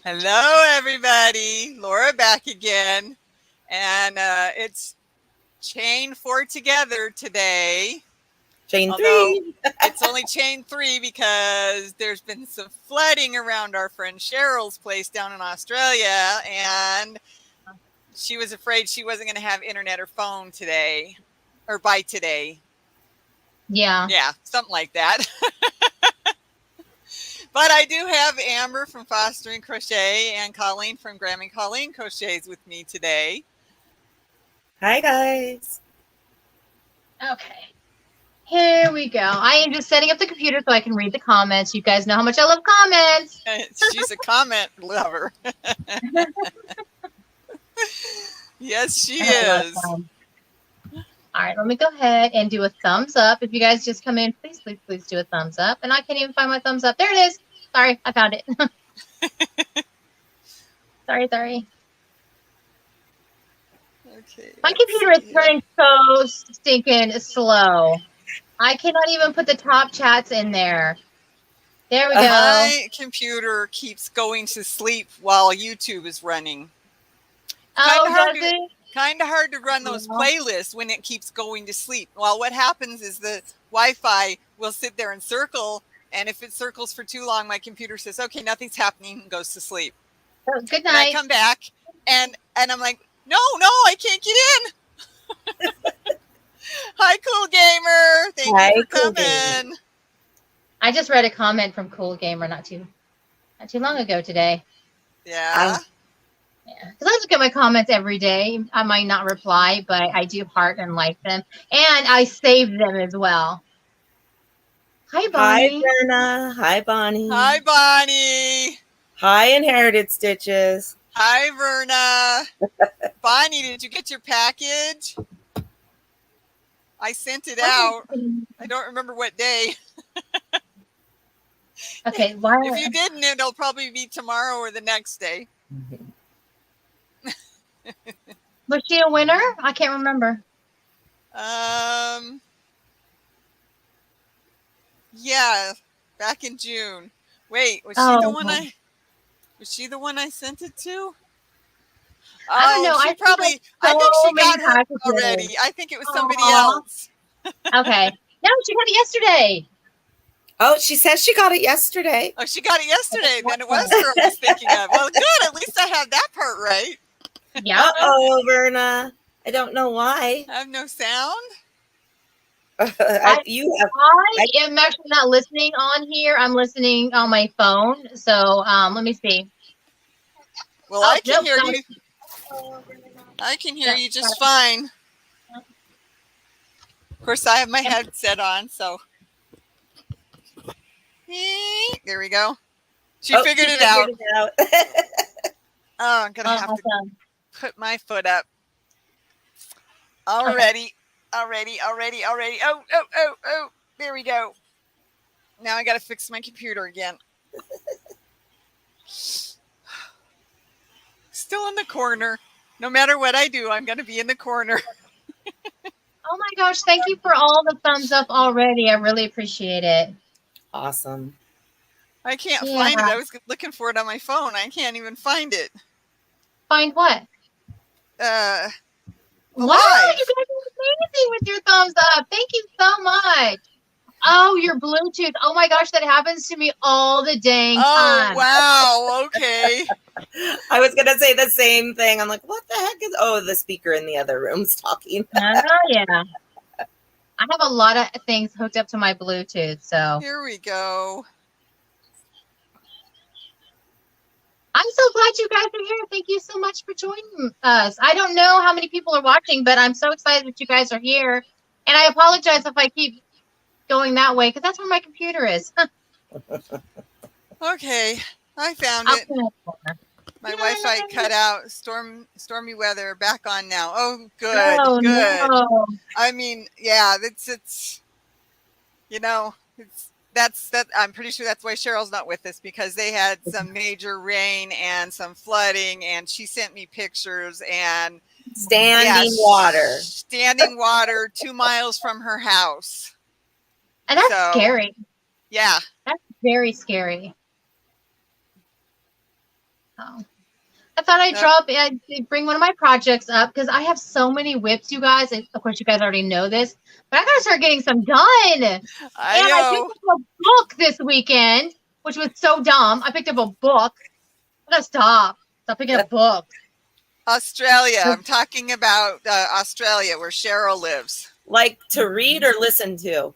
Hello, everybody. Laura back again. And it's chain 4 together today. Chain Although 3. it's only chain 3 because there's been some flooding around our friend Cheryl's place down in Australia. And she was afraid she wasn't going to have internet or phone today or by today. Yeah. Yeah, something like that. But I do have Amber from Fostering Crochet and Colleen from Graham and Colleen Crochets with me today. Hi, guys. Okay. Here we go. I am just setting up the computer so I can read the comments. You guys know how much I love comments. She's a comment lover. Yes, she is. All right, let me go ahead and do a thumbs up. If you guys just come in, please do a thumbs up. And I can't even find my thumbs up. There it is. Sorry, I found it. Sorry. Okay. My computer is turning so stinking slow. I cannot even put the top chats in there. There we go. My computer keeps going to sleep while YouTube is running. Kind of hard to run those playlists when it keeps going to sleep. Well, what happens is the Wi-Fi will sit there and circle, and if it circles for too long, my computer says, "Okay, nothing's happening," and goes to sleep. Oh, good night. And I come back, and I'm like, "No, I can't get in." Hi, Cool Gamer. Thank you for coming. I just read a comment from Cool Gamer not too long ago today. Yeah. Yeah, because I look at my comments every day. I might not reply, but I do heart and like them, and I save them as well. Hi, Bonnie. Hi, Verna. Hi, Bonnie. Hi, Bonnie. Hi, Inherited Stitches. Hi, Verna. Bonnie, did you get your package? I sent it out. I don't remember what day. Okay. If you didn't, it'll probably be tomorrow or the next day. Was she a winner? I can't remember. Yeah, back in June. Wait, was she the one was she the one I sent it to? I don't know. I think she got her already. I think it was somebody else. Okay. No, she got it yesterday. Oh, she says she got it yesterday. Oh, she got it yesterday. Then it was her I was thinking of. Well, good. At least I have that part right. Yeah. Uh-oh, Verna. I don't know why. I have no sound. I am actually not listening on here. I'm listening on my phone. So let me see. Well, I can hear you. I can hear you just fine. Of course, I have my headset on, so. There we go. She figured it out. Oh, I'm going to have to put my foot up. Already. Oh. There we go. Now I got to fix my computer again. Still in the corner. No matter what I do, I'm going to be in the corner. Oh my gosh, thank you for all the thumbs up already. I really appreciate it. Awesome. I can't find it. I was looking for it on my phone. I can't even find it. Find what? Wow, you guys are amazing with your thumbs up. Thank you so much. Oh, your Bluetooth. Oh my gosh, that happens to me all the dang time. Oh, wow. Okay. I was going to say the same thing. I'm like, what the heck is... Oh, the speaker in the other room's talking. Oh, yeah. I have a lot of things hooked up to my Bluetooth, so. Here we go. I'm so glad you guys are here. Thank you so much for joining us. I don't know how many people are watching, but I'm so excited that you guys are here. And I apologize if I keep going that way, because that's where my computer is. Okay, I found it. My Wi-Fi cut out. Stormy weather. Back on now. Oh, good. Good. No. I mean, yeah, it's that's I'm pretty sure that's why Cheryl's not with us, because they had some major rain and some flooding, and she sent me pictures and standing water 2 miles from her house. And that's scary. Yeah. That's very scary. Oh. I thought I'd bring one of my projects up because I have so many whips, you guys. And of course, you guys already know this, but I gotta start getting some done. I picked up a book this weekend, which was so dumb. I picked up a book. I gotta stop picking up books. Australia. I'm talking about Australia, where Cheryl lives. Like to read or listen to?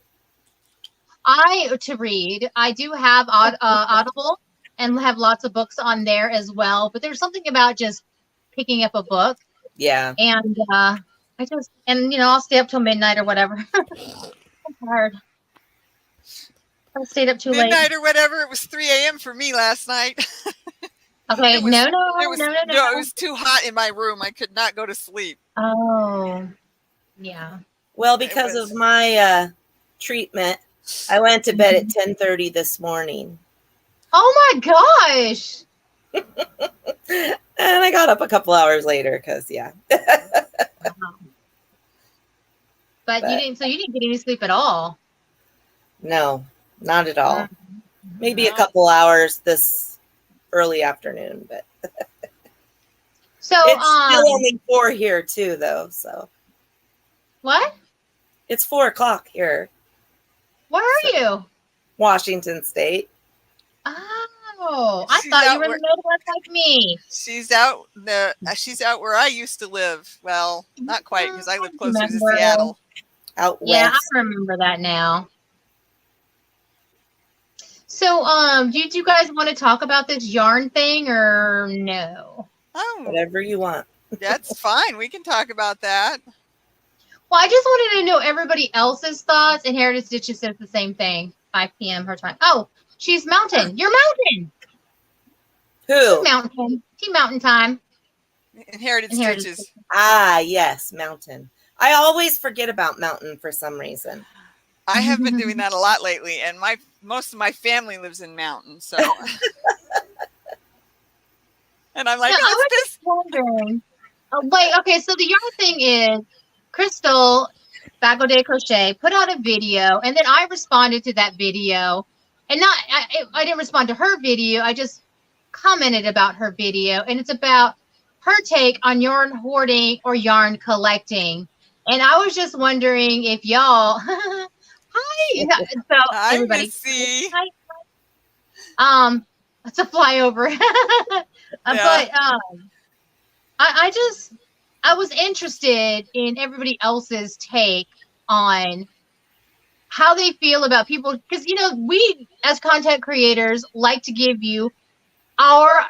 To read. I do have Audible and have lots of books on there as well. But there's something about just picking up a book. Yeah. And I'll stay up till midnight or whatever. I'm tired. I stayed up too late. Midnight or whatever. It was 3 a.m. for me last night. Okay, It was, no. It was too hot in my room. I could not go to sleep. Oh, yeah. Well, because of my treatment, I went to bed at 10:30 this morning. Oh my gosh! And I got up a couple hours later because, yeah. But you didn't. So you didn't get any sleep at all. No, not at all. Maybe a couple hours this early afternoon, but so it's still only 4 here too, though. So what? It's 4 o'clock here. Where are you? Washington State. Oh, I thought you were in the Midwest like me. She's out where I used to live. Well, not quite because I live closer to Seattle. Out west. Yeah, I remember that now. So, did you guys want to talk about this yarn thing or no? Oh, whatever you want. That's fine. We can talk about that. Well, I just wanted to know everybody else's thoughts. And Heritage Stitches says the same thing. 5 p.m. her time. Oh, she's Mountain. You're Mountain. Who? She's Mountain. Team Mountain time. Inherited Stitches. Ah, yes, Mountain. I always forget about Mountain for some reason. I have been doing that a lot lately, and most of my family lives in Mountain, so. And I'm like, I was just wondering. Okay, so the yarn thing is, Crystal, Bago de Crochet, put out a video, and then I responded to that video. And I didn't respond to her video, I just commented about her video, and it's about her take on yarn hoarding or yarn collecting. And I was just wondering if y'all, hi, so hi, everybody, Missy. Hi. It's a flyover, but I was interested in everybody else's take on how they feel about people, because we as content creators like to give you our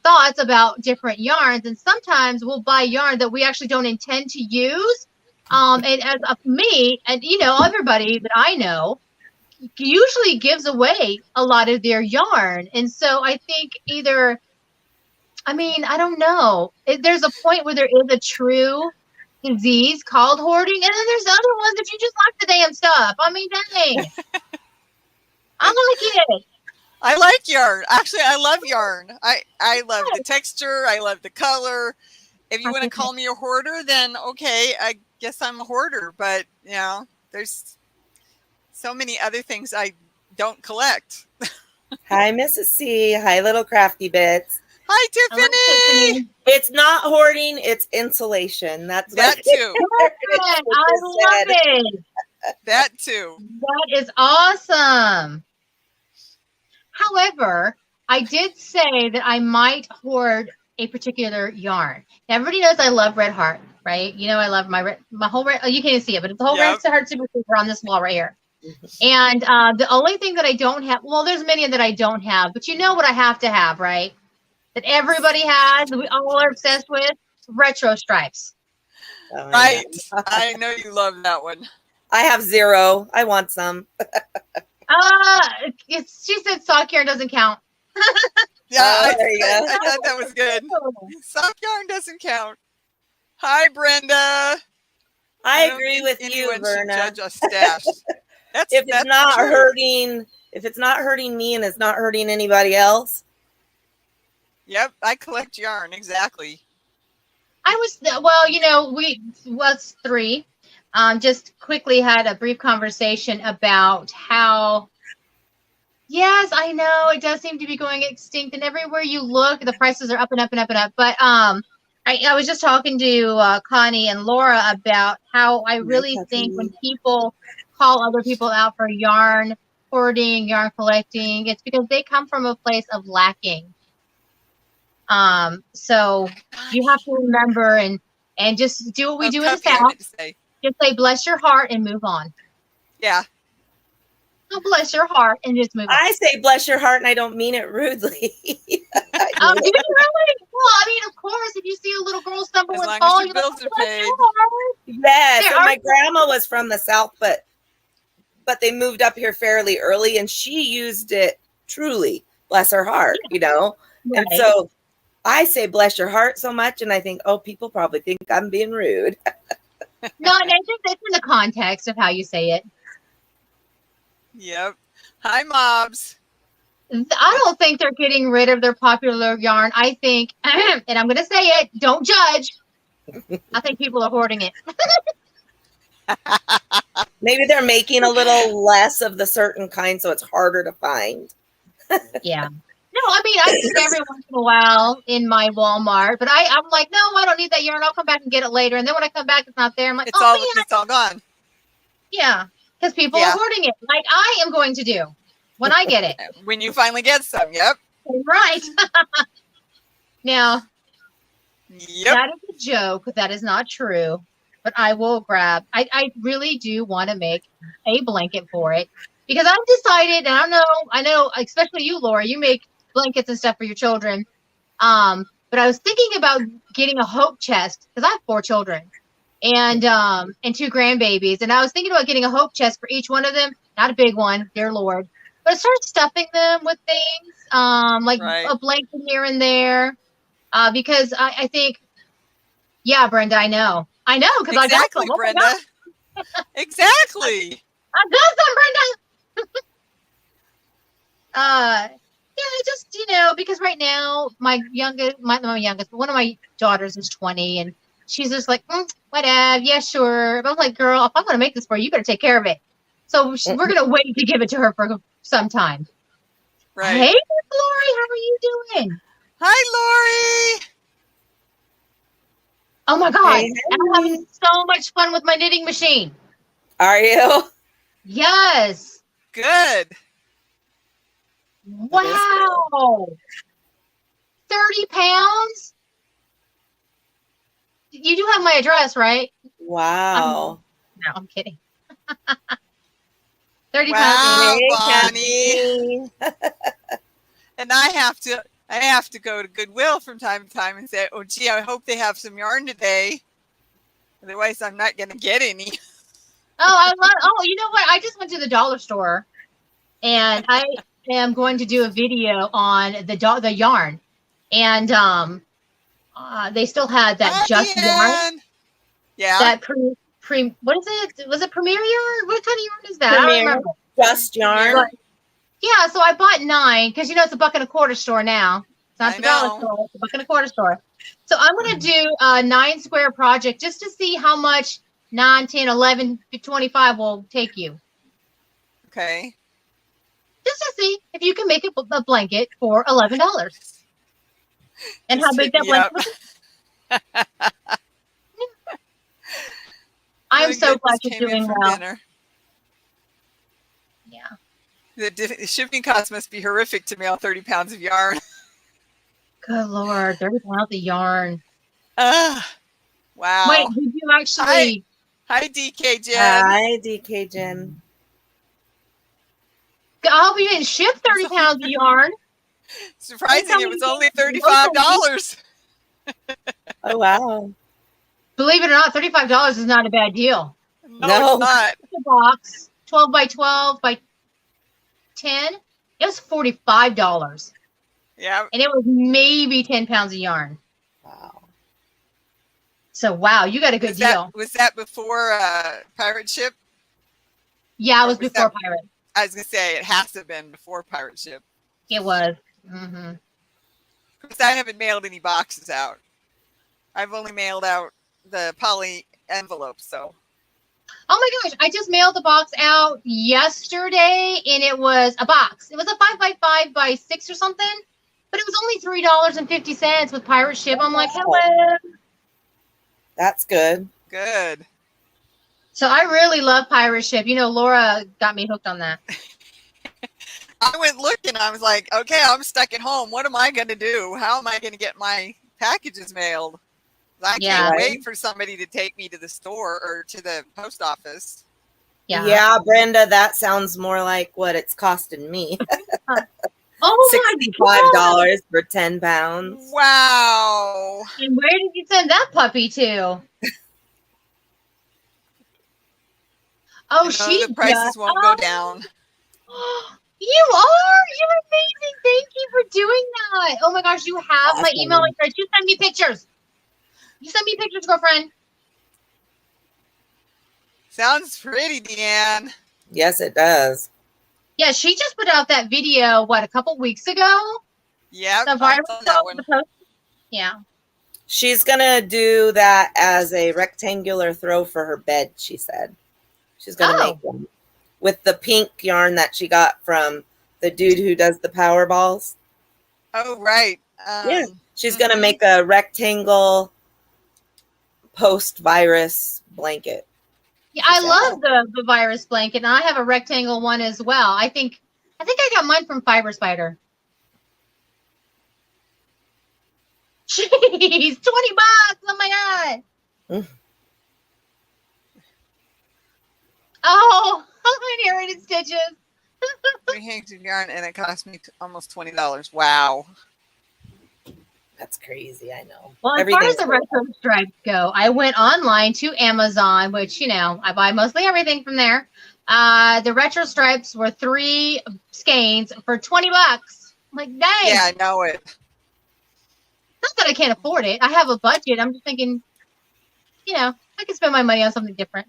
thoughts about different yarns, and sometimes we'll buy yarn that we actually don't intend to use. And as me and everybody that I know usually gives away a lot of their yarn, and so I think I don't know. There's a point where there is a true disease called hoarding, and then there's other ones that you just like the damn stuff. I mean, dang. I like it. I like yarn. Actually, I love yarn. I love the texture. I love the color. If you want to call me a hoarder, then okay, I guess I'm a hoarder. But, there's so many other things I don't collect. Hi, Mrs. C. Hi, Little Crafty Bits. Hi, Tiffany. It's not hoarding, it's insulation. That's that too. I love it. That too. That is awesome. However, I did say that I might hoard a particular yarn. Everybody knows I love Red Heart, right? I love my whole red. Oh, you can't see it, but it's the whole Red Heart Super Super on this wall right here. And the only thing that I don't have, well, there's many that I don't have, but you know what I have to have, right? That everybody has, that we all are obsessed with, retro stripes. Oh, right. I know you love that one. I have 0. I want some. She said sock yarn doesn't count. Yeah, I thought that was good. Sock yarn doesn't count. Hi, Brenda. I agree with you, Verna. Judge us stash. If it's not hurting me and it's not hurting anybody else. Yep, I collect yarn, exactly. We was 3. Just quickly had a brief conversation about how Yes, I know. It does seem to be going extinct, and everywhere you look, the prices are up and up and up and up. But I was just talking to Connie and Laura about how I My really think when puppy. people call other people out for yarn hoarding, yarn collecting, it's because they come from a place of lacking. So you have to remember and just do what we Oh, do in the puppy, I South. meant to say. Just say bless your heart and move on. Yeah. So bless your heart and just move on. I say bless your heart, and I don't mean it rudely. I Oh, mean do you it. really? Well, I mean, of course, if you see a little girl stumble As and long as fall, your you're like, bills oh, are bless paid. your heart. Yes, There and are, my grandma was from the South, but they moved up here fairly early, and she used it truly. Bless her heart, you know. And right. so I say bless your heart so much, and I think, oh, people probably think I'm being rude. No, and I think that's in the context of how you say it. Yep. Hi, mobs. I don't think they're getting rid of their popular yarn. I think, and I'm going to say it, don't judge. I think people are hoarding it. Maybe they're making a little less of the certain kind, so it's harder to find. Yeah. No, I mean, I see it every once in a while in my Walmart, but I'm like, no, I don't need that yarn. I'll come back and get it later. And then when I come back, it's not there. I'm like, oh, man. It's all gone. Yeah. Because people are Yeah. hoarding it like I am going to do when I get it. When you finally get some. Yep. Right. Now, Yep. that is a joke. That is not true. But I will grab, I really do want to make a blanket for it because I've decided, and I know, especially you, Laura, you make blankets and stuff for your children. But I was thinking about getting a hope chest because I have 4 children and 2 grandbabies. And I was thinking about getting a hope chest for each one of them. Not a big one, dear Lord. But start stuffing them with things, like Right. a blanket here and there. Because I think, yeah, Brenda, I know, because I got Exactly, some. Oh my Brenda. God, Exactly. I got some, Brenda. Yeah, just because right now my youngest, not my youngest, but one of my daughters is 20, and she's just like, whatever, yeah, sure. But I'm like, girl, if I'm gonna make this for you, you better take care of it. So we're gonna wait to give it to her for some time. Right. Hey, Miss Lori, how are you doing? Hi, Lori. Oh my God, Hey, I'm having so much fun with my knitting machine. are you? Yes. Good. Wow. 30 pounds? You do have my address, right? Wow. No, I'm kidding. 30 pounds. Wow, Hey, Bonnie. Kathleen. And I have to go to Goodwill from time to time and say, oh, gee, I hope they have some yarn today. Otherwise, I'm not going to get any. You know what? I just went to the dollar store and I am going to do a video on the yarn. And they still had that Hi, just yarn. Ann. Yeah. That what is it? Was it Premier yarn? What kind of yarn is that? I don't Premier. remember. Just yarn. But, yeah, so I bought 9 because it's a $1.25 store now. It's not I the dollar know. store, it's a $1.25 store. So I'm going to do a 9 square project just to see how much 9, 10, 11, 25 will take you. Okay. Just to see if you can make a blanket for $11. And Just how big hit that me blanket up. was. I'm so Good, glad just you're came in doing from well. dinner. Yeah. The shipping costs must be horrific to mail 30 pounds of yarn. Good Lord, 30 pounds of yarn. Wow. Wait, did you actually? Hi, DK Jen. Hi, DK Jen. I hope you didn't ship 30 pounds of yarn. Surprising, it was only $35. Oh, wow. Believe it or not, $35 is not a bad deal. No, it's not. The box, 12 by 12 by 10. It was $45. Yeah. And it was maybe 10 pounds of yarn. Wow. So, wow, you got a good deal. Was that before Pirate Ship? Yeah, it Or was before Pirate. I was going to say, it has to have been before Pirate Ship. It was. Mm-hmm. Because I haven't mailed any boxes out. I've only mailed out the poly envelopes, so. Oh my gosh, I just mailed the box out yesterday and it was a box. It was a 5x5 by 6 or something, but it was only $3.50 with pirate ship. I'm like, hello. That's good. Good. So I really love pirate ship. You know, Laura got me hooked on that. I went looking. I was like, okay, I'm stuck at home. What am I going to do? How am I going to get my packages mailed? I Yeah. can't Right. wait for somebody to take me to the store or to the post office. Yeah. Brenda, that sounds more like what it's costing me. Oh my God. $65 for 10 pounds. Wow. And where did you send that puppy to? Oh, I know she the prices just- won't go down. You are? You're amazing. Thank you for doing that. Oh my gosh, you have my email Awesome. address. You send me pictures. You send me pictures, girlfriend. Sounds pretty, Deanne. Yes, it does. Yeah, she just put out that video, what, a couple weeks ago? Yeah, The I viral saw that one. the post. Yeah. She's going to do that as a rectangular throw for her bed, she said. She's going to Oh. make one with the pink yarn that she got from the dude who does the power balls. Oh, right. Yeah. She's going to make a rectangle post-virus blanket. Yeah, I love the virus blanket, and I have a rectangle one as well. I think I got mine from Fiber Spider. Jeez, $20. Oh my God. Mm. Oh, inherited stitches. 3 hanks of yarn, and it cost me almost $20. Wow. That's crazy, I know. Well, as far as Everything's the retro stripes go, I went online to Amazon, which, you know, I buy mostly everything from there. The retro stripes were 3 skeins for $20. I'm like, dang. Yeah, I know it. Not that I can't afford it. I have a budget. I'm just thinking, you know, I can spend my money on something different.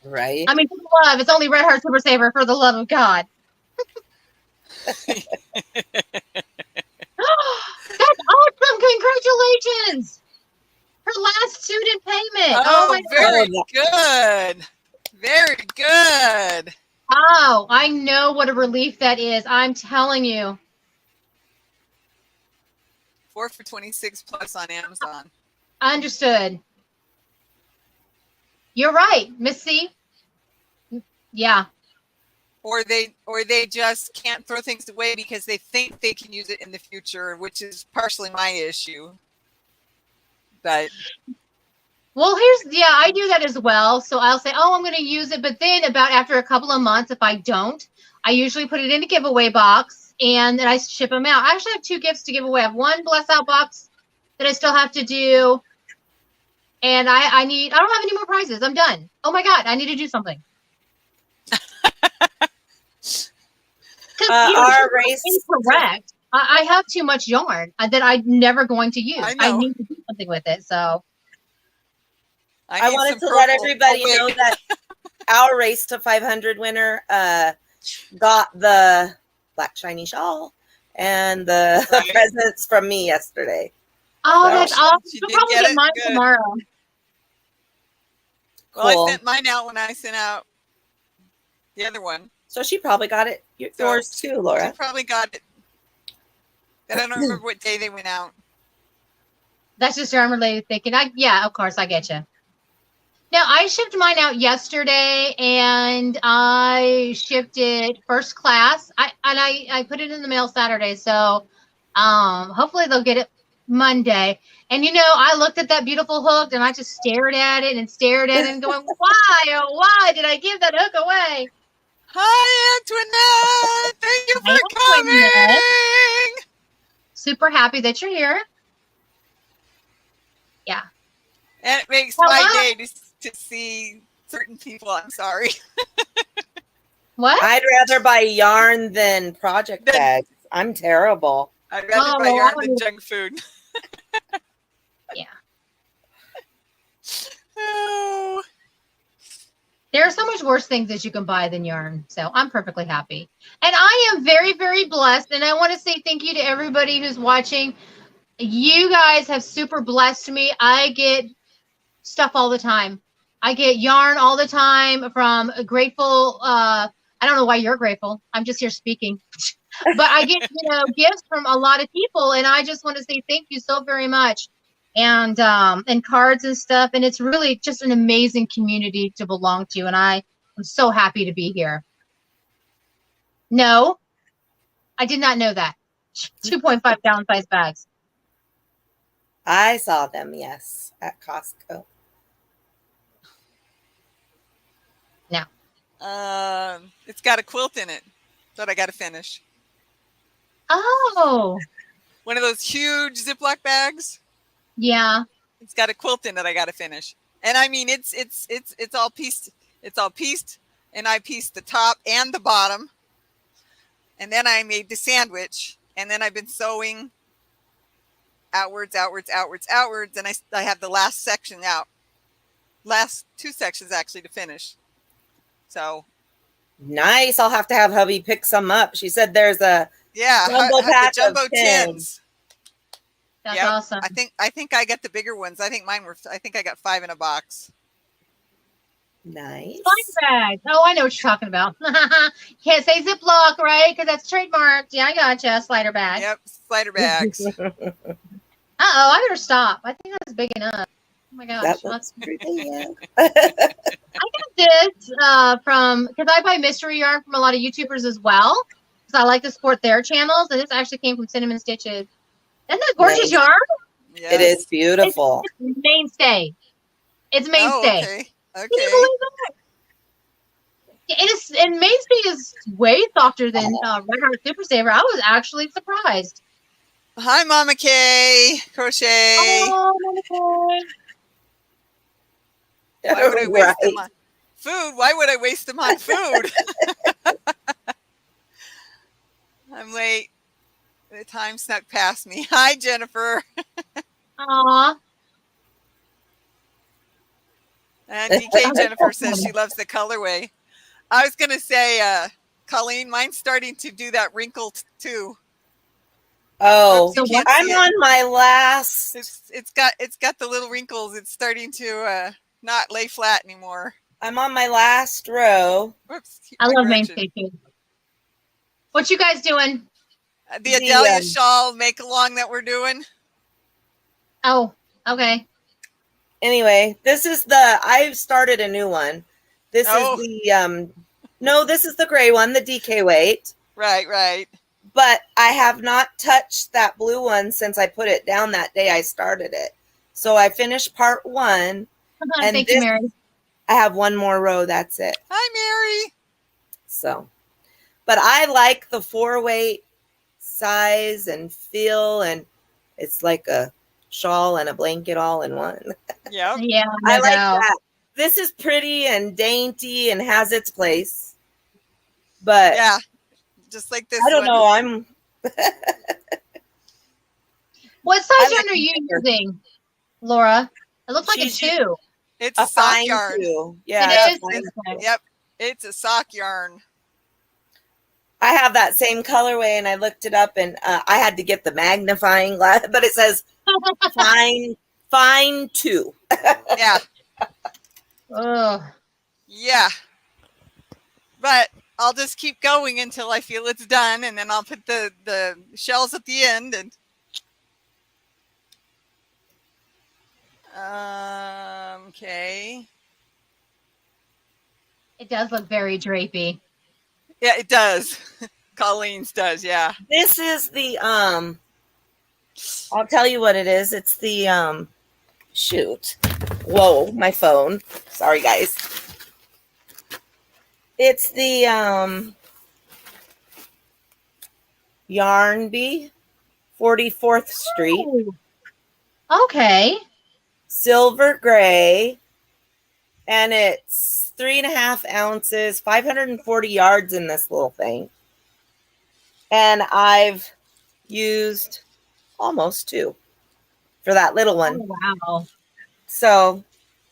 right. I mean, for love, it's only Red Heart Super Saver, for the love of God. That's awesome! Congratulations! Her last student payment. Oh, my very God. good. Very good. Oh, I know what a relief that is. I'm telling you. 4 for $26 plus on Amazon. Understood. You're right, Miss C. Yeah. Or they just can't throw things away because they think they can use it in the future, which is partially my issue. But Well, I do that as well. So I'll say, oh, I'm going to use it. But then about after a couple of months, if I don't, I usually put it in a giveaway box and then I ship them out. I actually have 2 gifts to give away. I have 1 bless out box that I still have to do. And I don't have any more prizes. I'm done. Oh my God, I need to do something. Our race. Incorrect. I have too much yarn that I'm never going to use. I know. I need to do something with it. So I need wanted some to let purple. everybody Oh, wait. know that our Race to 500 winner got the black shiny shawl and the Right. presents from me yesterday. oh, So, that's awesome. she You'll did probably get get it? mine Good. tomorrow. Well, Cool. I sent mine out when I sent out the other one. So she probably got it yours too, She Laura. probably got it. And I don't remember what day they went out. That's just yarn related thinking. Yeah, of course, I get you. Now, I shipped mine out yesterday, and I shipped it first class. I put it in the mail Saturday, so hopefully they'll get it Monday. And you know, I looked at that beautiful hook, and I just stared at it and stared at it, and going, why did I give that hook away? Hi, Antoinette. Thank you Hi, for Antoinette. coming. Super happy that you're here. Yeah. And it makes Hello. my day to see certain people. I'm sorry. What? I'd rather buy yarn than project bags. I'm terrible. I'd rather buy Oh, yarn than junk food. Yeah. Oh. There are so much worse things that you can buy than yarn. So I'm perfectly happy. And I am very, very blessed. And I want to say thank you to everybody who's watching. You guys have super blessed me. I get stuff all the time. I get yarn all the time from grateful. I don't know why you're grateful. I'm just here speaking. But I get, gifts from a lot of people, and I just want to say thank you so very much. And cards and stuff. And it's really just an amazing community to belong to. And I'm so happy to be here. No, I did not know that. 2.5 gallon size bags. I saw them, yes, at Costco. It's got a quilt in it that I got to finish. Oh, One of those huge Ziploc bags. yeah. It's got a quilt in it I got to finish. And I mean, it's all pieced. It's all pieced, and I pieced the top and the bottom. And then I made the sandwich, and then I've been sewing outwards, and I have the last section out. Last 2 sections actually to finish. So Nice. I'll have to have hubby pick some up. She said there's a jumbo pack the jumbo of 10. tins. That's Yep. awesome. I think I got the bigger ones. I think I got 5 in a box. Nice. Slider bags. Oh, I know what you're talking about. Can't say Ziploc, right? Because that's trademarked. Yeah, I gotcha. Slider bag. Yep, slider bags. Uh-oh, I better stop. I think that's big enough. Oh my gosh. That looks pretty, yeah. I got this because I buy mystery yarn from a lot of YouTubers as well. Because I like to support their channels. And this actually came from Cinnamon Stitches. Isn't that gorgeous Nice. yarn? It is beautiful. It's mainstay. It's mainstay. Okay. Can you believe that? It is, and mainstay is way softer than Red Heart Super Saver. I was actually surprised. Hi, Mama Kay. Crochet. Oh, Mama Kay. Why would I waste Right. them on food? Why would I waste them on food? I'm late. The time snuck past me. Hi, Jennifer. Aw. And DK Jennifer says she loves the colorway. I was gonna say, Colleen, mine's starting to do that wrinkle too. Oh, You can't I'm see it. on my last. It's got the little wrinkles. It's starting to not lay flat anymore. I'm on my last row. Whoops. I my love direction. mainstay too. What you guys doing? The The, Adelia shawl make along that we're doing. Oh, okay. Anyway, this is I've started a new one. This is the no, this is the gray one, the DK weight. Right. But I have not touched that blue one since I put it down that day I started it. So I finished part 1. And Thank you, Mary. I have one more row. That's it. Hi, Mary. So, but I like the 4-weight size and feel, and it's like a shawl and a blanket all in one. Yep. Yeah, I no like doubt. that. This is pretty and dainty and has its place. But Yeah. Just like this I don't one. know. What I size like yarn are you the thicker. using, Laura? It looks like She's a 2. It's a a sock fine yarn. too. Yeah, It it's a is? fine. Okay. Yep. It's a sock yarn. I have that same colorway, and I looked it up, and I had to get the magnifying glass, but it says fine 2. Yeah. Oh, Yeah. But I'll just keep going until I feel it's done, and then I'll put the shells at the end. And okay. it does look very drapey. Yeah, it does. Colleen's does. Yeah. This is the I'll tell you what it is. It's the shoot. Whoa, my phone. Sorry guys. It's the Yarn Bee, 44th Street, Oh, okay. silver gray, and it's 3.5 ounces, 540 yards in this little thing. And I've used almost 2 for that little one. Oh, wow. So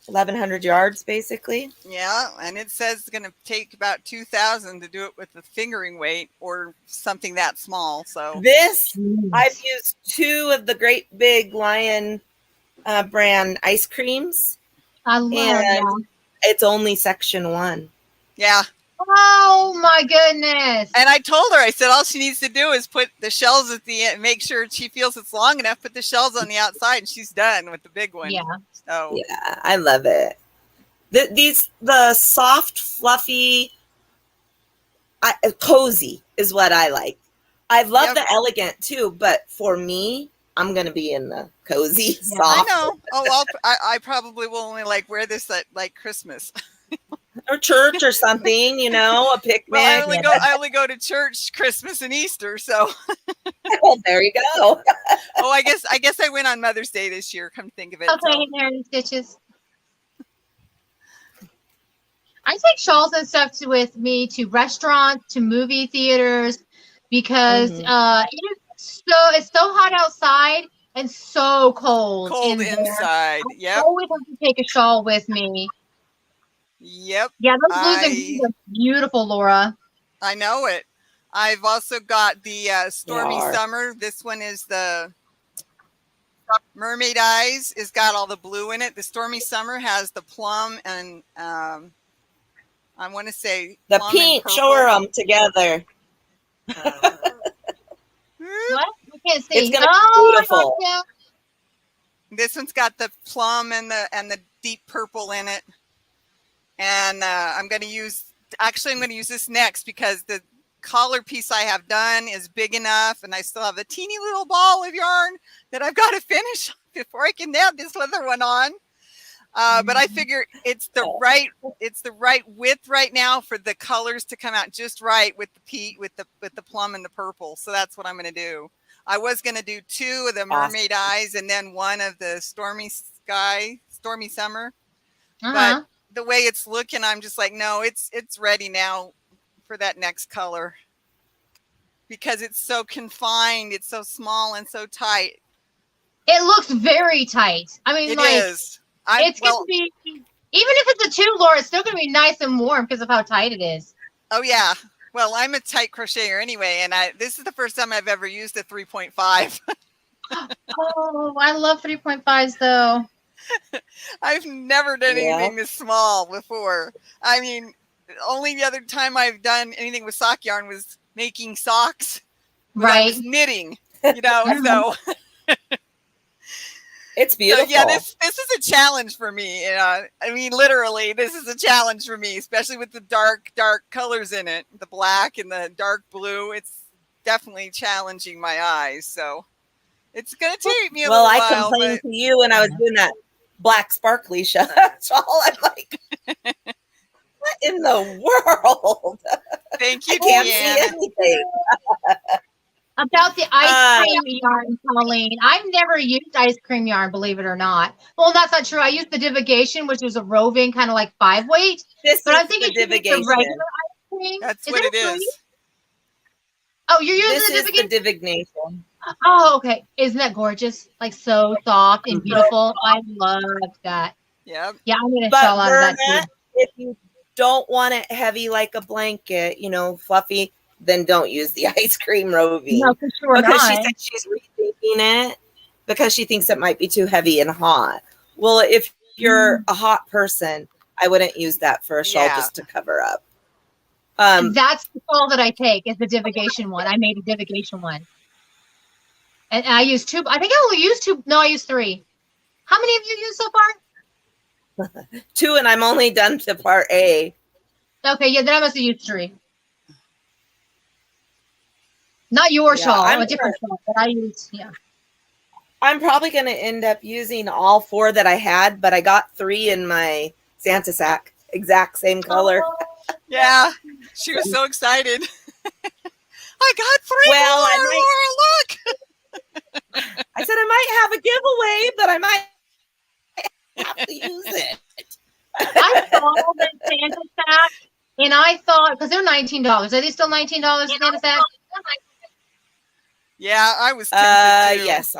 1,100 yards basically. Yeah, and it says it's going to take about 2,000 to do it with the fingering weight or something that small. So This, Jeez. I've used 2 of the Great Big Lion brand ice creams. I love and that. It's only section 1. Yeah. Oh my goodness. And I told her, I said, all she needs to do is put the shells at the end, make sure she feels it's long enough, put the shells on the outside, and she's done with the big one. Yeah. So Yeah, I love it. The soft, fluffy, cozy is what I like. I love the elegant too, but for me, I'm gonna be in the cozy, soft. I know. Oh, I probably will only like wear this at like Christmas or church or something, you know, a picnic. Well, I only go to church Christmas and Easter, so. Well, there you go. Oh, I guess I went on Mother's Day this year. Come to think of it. Okay, So. there are stitches. I take shawls and stuff with me to restaurants, to movie theaters, because it's so hot outside and so cold. Cold inside. I always have to take a shawl with me. Yep. Yeah, those blues and greens are beautiful, Laura. I know it. I've also got the Stormy Summer. This one is the Mermaid Eyes. It's got all the blue in it. The Stormy Summer has the plum and I want to say the pink. Show her them together. What? I can't see. It's gonna be beautiful. This one's got the plum and the deep purple in it. And I'm going to use this next because the collar piece I have done is big enough, and I still have a teeny little ball of yarn that I've got to finish before I can add this other one on. But I figure it's the right width right now for the colors to come out just right with the plum and the purple. So that's what I'm going to do. I was going to do 2 of the Mermaid Eyes and then 1 of the Stormy Summer. But the way it's looking, I'm just like, no, it's ready now for that next color because it's so confined. It's so small and so tight. It looks very tight. I mean, it like, is. It's going to be, even if it's a 2, Laura, it's still going to be nice and warm because of how tight it is. Oh, yeah. Well, I'm a tight crocheter anyway, and this is the first time I've ever used a 3.5. Oh, I love 3.5s, though. I've never done anything this small before. I mean, only the other time I've done anything with sock yarn was making socks. Right. I was knitting, so. It's beautiful. So, yeah, this is a challenge for me. I mean, literally, this is a challenge for me, especially with the dark colors in it, the black and the dark blue. It's definitely challenging my eyes. So it's going to take me a little while. Well, I complained to you when I was doing that black sparkly shawl. I'm like, what in the world? Thank you, I can't see anything. About the ice cream yarn, Colleen. I've never used ice cream yarn, believe it or not. Well, that's not true. I used the divigation, which is a roving kind of like 5-weight. But I'm thinking the regular ice cream. That's what it is. Oh, you're using this the divigation? Is the divigation. Oh, okay. Isn't that gorgeous? Like so soft and beautiful. I love that. Yeah. Yeah, I'm going to shell out of that too. If you don't want it heavy like a blanket, fluffy, then don't use the ice cream roving. No, for sure because not. she said she's rethinking it because she thinks it might be too heavy and hot. Well, if you're a hot person, I wouldn't use that for a shawl just to cover up. That's the shawl that I take is the divigation one. I made a divigation one. And I used 2. I think I only used 2. No, I used 3. How many have you used so far? 2, and I'm only done to part A. Okay, yeah, then I must have used 3. Not your shawl, a different shawl, but I used, I'm probably going to end up using all 4 that I had, but I got 3 in my Santa sack, exact same color. Oh, yeah, she was so excited. I got 3 more, Laura, look. I said I might have a giveaway, but I might have to use it. I saw the Santa sack, and I thought, because they're $19. Are they still $19 in Santa sack? Yeah, I was tempted too. Yes.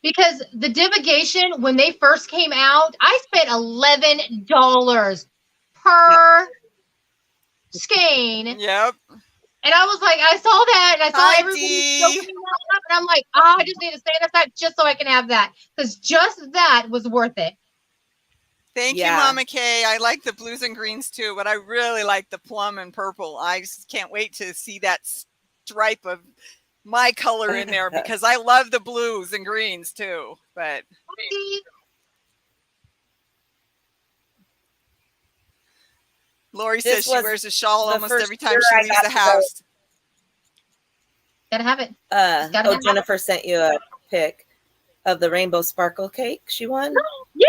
Because the divigation, when they first came out, I spent $11 per skein. Yep. And I was like, I saw that, and I saw everybody opening that up, and I'm like, I just need a Santa sack just so I can have that, because just that was worth it. Thank you, Mama Kay. I like the blues and greens too, but I really like the plum and purple. I just can't wait to see that stripe of my color in there because I love the blues and greens too. But Lori says she wears a shawl almost every time she leaves the house. Gotta have it. Jennifer sent you a pic of the rainbow sparkle cake she won. Yay!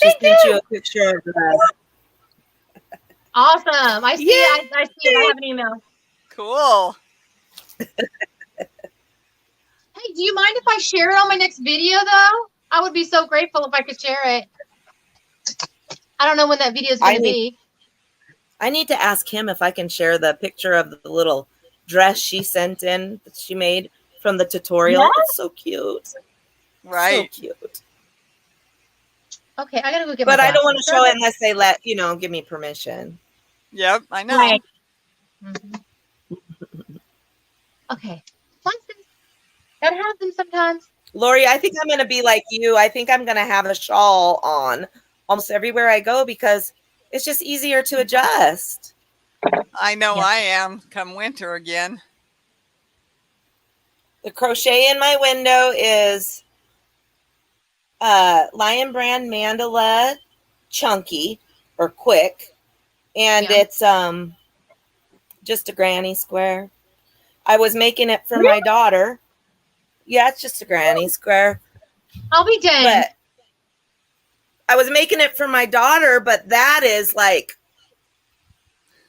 She sent you a picture of that. Awesome. I see it. I see it. I have an email. Cool. Hey, do you mind if I share it on my next video, though? I would be so grateful if I could share it. I don't know when that video is going to be. I need to ask him if I can share the picture of the little dress she sent in that she made from the tutorial. Yes. It's so cute. Right. So cute. Okay, I gotta go get But I don't want to show it unless they let, give me permission. Yep, I know. Right. Mm-hmm. Okay. Gotta have them sometimes. Lori, I think I'm going to be like you. I think I'm going to have a shawl on almost everywhere I go because it's just easier to adjust. I know I am come winter again. The crochet in my window is Lion Brand Mandala Chunky or Quick. And it's just a granny square. I was making it for my daughter. Yeah, it's just a granny square. I'll be done. But I was making it for my daughter, but that is like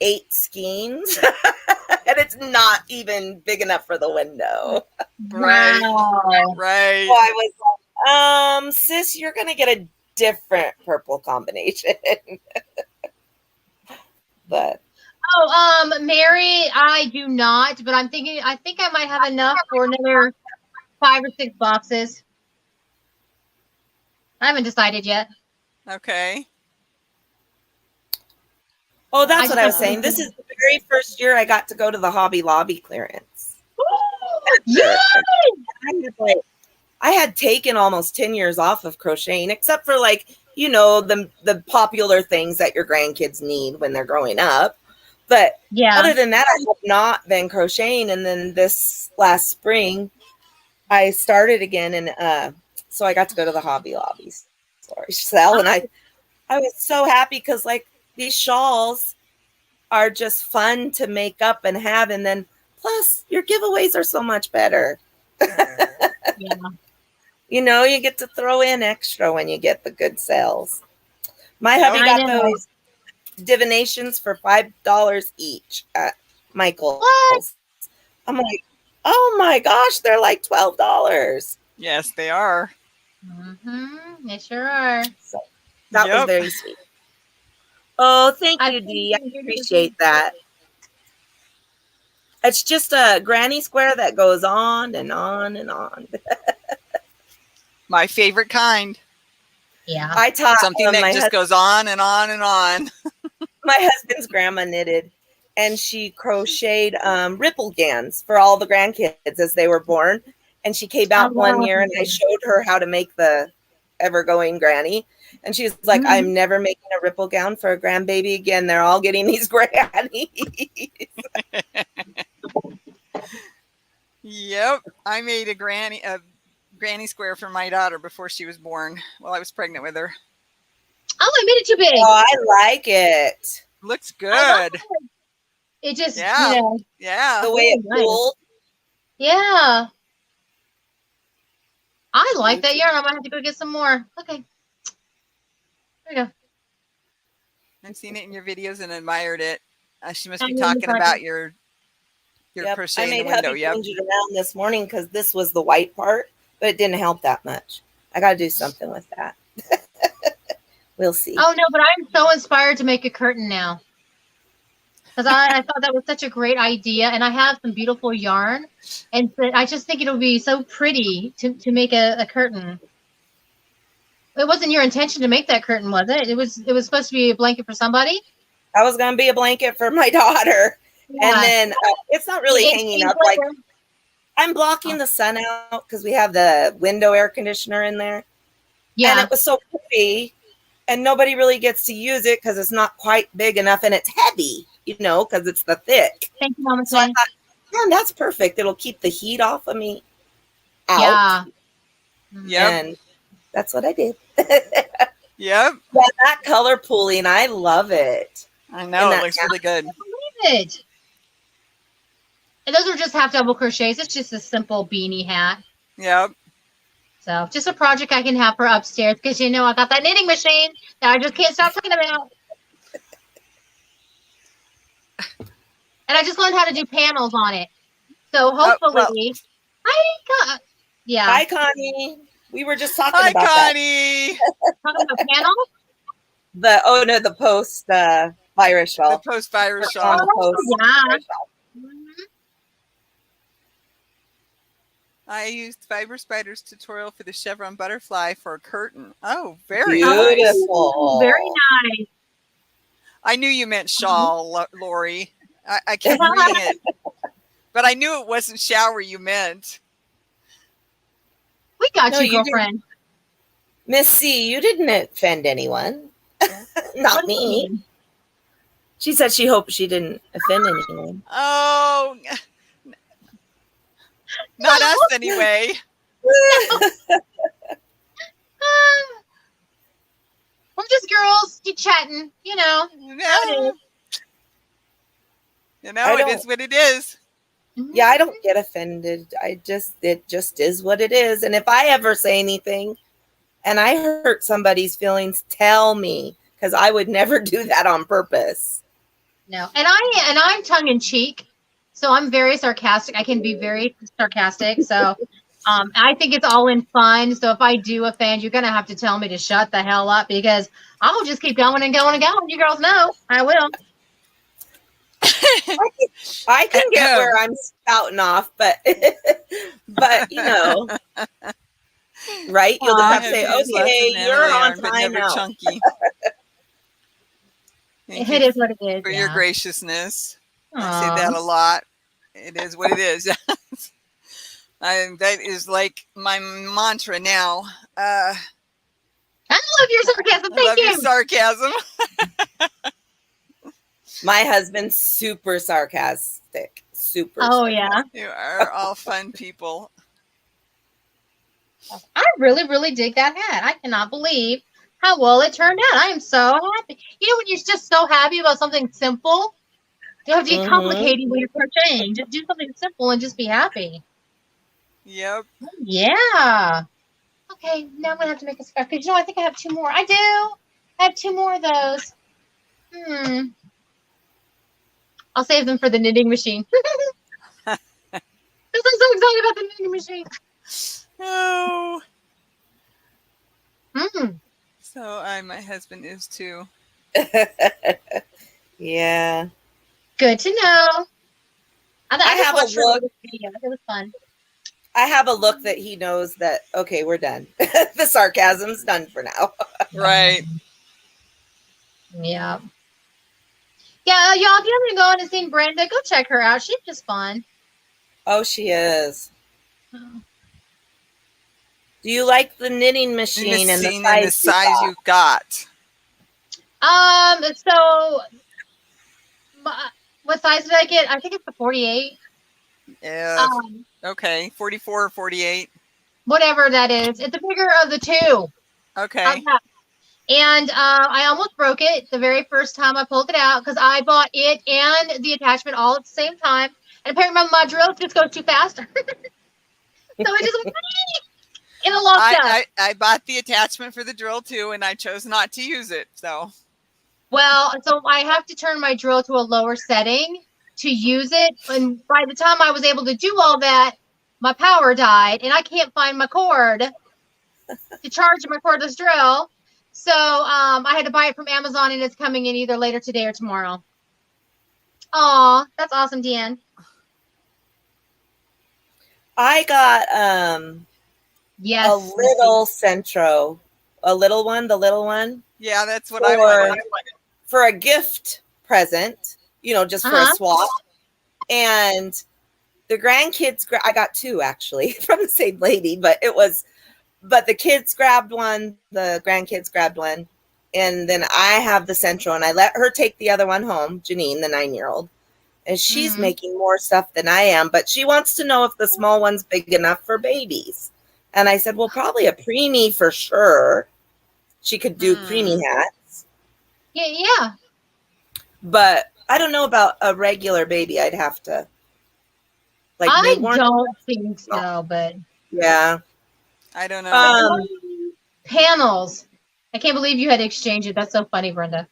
8 skeins. And it's not even big enough for the window. Right. Wow. Right. So I was like, sis, you're going to get a different purple combination. But Mary, I do not, but I think I might have enough for another 5 or 6 boxes. I haven't decided yet. Okay. Oh, that's what I was saying. This is the very first year I got to go to the Hobby Lobby clearance. Yay! I had taken almost 10 years off of crocheting, except for the popular things that your grandkids need when they're growing up. But other than that, I have not been crocheting. And then this last spring, I started again. And so I got to go to the Hobby Lobby sale. And I was so happy because these shawls are just fun to make up and have. And then plus your giveaways are so much better. You get to throw in extra when you get the good sales. My hubby got those divinations for $5 each at Michael's. What? I'm like, oh my gosh, they're like $12. Yes, they are. Mm-hmm. They sure are. So that was very sweet. Oh, thank you, Dee. I appreciate that. It's just a granny square that goes on and on and on. My favorite kind. Yeah. I taught something that just goes on and on and on. My husband's grandma knitted and she crocheted ripple gans for all the grandkids as they were born. And she came out one year and I showed her how to make the ever-going granny. And she's like, I'm never making a ripple gown for a grandbaby again. They're all getting these grannies. Yep. I made a granny square for my daughter before she was born while I was pregnant with her. Oh, I made it too big. Oh, I like it. Looks good. It just, yeah. The way it pulled. Yeah. I like that yarn. I might have to go get some more. Okay. There you go. I've seen it in your videos and admired it. She must be talking about your crochet in the window. I made it around this morning because this was the white part, but it didn't help that much. I got to do something with that. We'll see. Oh, no, but I'm so inspired to make a curtain now. Because I thought that was such a great idea. And I have some beautiful yarn. And I just think it'll be so pretty to make a curtain. It wasn't your intention to make that curtain, was it? It was supposed to be a blanket for somebody? That was going to be a blanket for my daughter. Yeah. And then it's not really hanging up. Like I'm blocking the sun out because we have the window air conditioner in there. Yeah. And it was so pretty. and nobody really gets to use it because it's not quite big enough and it's heavy, because it's the thick. Thank you, Mama. So I thought, man, that's perfect. It'll keep the heat off of me out. Yeah. Yep. And that's what I did. Yep. Yeah, that color pooling, I love it. I know, it looks really good. I believe it. And those are just half double crochets. It's just a simple beanie hat. Yep. So just a project I can have for upstairs because I got that knitting machine that I just can't stop talking about. And I just learned how to do panels on it. So hopefully, Hi, Connie. We were just talking Hi, about Connie. Talking about panels? the post virus shawl. The post virus shawl. Yeah. I used Fiber Spiders tutorial for the chevron butterfly for a curtain. Oh, very beautiful. Nice. Very nice. I knew you meant shawl, Lori. I kept reading it, but I knew it wasn't shower you meant. We got you, girlfriend. Miss C, you didn't offend anyone. Not me. She said she hoped she didn't offend anyone. Oh, not us anyway. We're just girls, keep chatting, No. It is what it is. Yeah, I don't get offended. It just is what it is. And if I ever say anything and I hurt somebody's feelings, tell me, because I would never do that on purpose. No, and I'm tongue in cheek, so I'm very sarcastic. I can be very sarcastic. So I think it's all in fun. So if I do offend, you're gonna have to tell me to shut the hell up because I'll just keep going and going and going. You girls know I will. I can get where I'm spouting off, but right? You'll just have to say, okay, you're on time now. Chunky. It is what it is. For your graciousness. I say that a lot. It is what it is. That is like my mantra now. I love your sarcasm. Thank you. Your sarcasm. My husband's super sarcastic. Super. Oh, yeah. You are all fun people. I really, really dig that hat. I cannot believe how well it turned out. I am so happy. When you're just so happy about something simple, you have to get complicated when you're crocheting. Just do something simple and just be happy. Yep. Yeah. Okay, now I'm going to have to make a scarf. Because, I think I have 2 more. I do. I have 2 more of those. I'll save them for the knitting machine. I'm so excited about the knitting machine. Oh. So my husband is too. Yeah. Good to know. I have a look. It was fun. I have a look that he knows that, okay, we're done. The sarcasm's done for now. Right. Yeah. Yeah, y'all, if you haven't gone and seen Brenda, go check her out. She's just fun. Oh, she is. Oh. Do you like the knitting machine and the size you got? So what size did I get? I think it's the 48. Yeah. Okay, 44 or 48. Whatever that is. It's the bigger of the 2. Okay. And I almost broke it the very first time I pulled it out because I bought it and the attachment all at the same time. And apparently my drill just goes too fast. So it just went in a locked up. I bought the attachment for the drill too, and I chose not to use it. So I have to turn my drill to a lower setting to use it. And by the time I was able to do all that, my power died, and I can't find my cord to charge my cordless drill. So I had to buy it from Amazon, and it's coming in either later today or tomorrow. Aw, that's awesome, Deanne. I got a little Centro, the little one. Yeah, that's what I wanted. For a gift present, just for a swap. And the grandkids, I got 2 actually from the same lady, but the kids grabbed one, the grandkids grabbed one. and then I have the central, and I let her take the other one home, Janine, the 9-year-old. And she's making more stuff than I am, but she wants to know if the small one's big enough for babies. And I said, well, probably a preemie for sure. She could do preemie hats. Yeah. But I don't know about a regular baby. I'd have to. Like, I don't think so, but. Yeah. I don't know. Panels. I can't believe you had to exchange it. That's so funny, Brenda.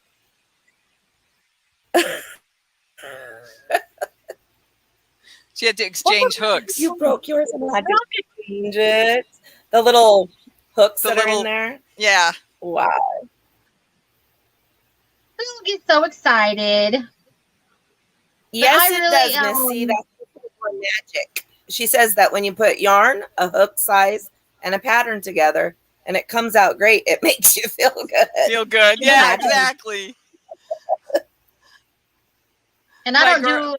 She had to exchange hooks. You broke yours and had to exchange it. The little hooks that are in there. Yeah. Wow. People get so excited. Yes, it does, Missy. That's magic. She says that when you put yarn, a hook size, and a pattern together, and it comes out great, it makes you feel good. Feel good. Yeah, exactly. And I don't do.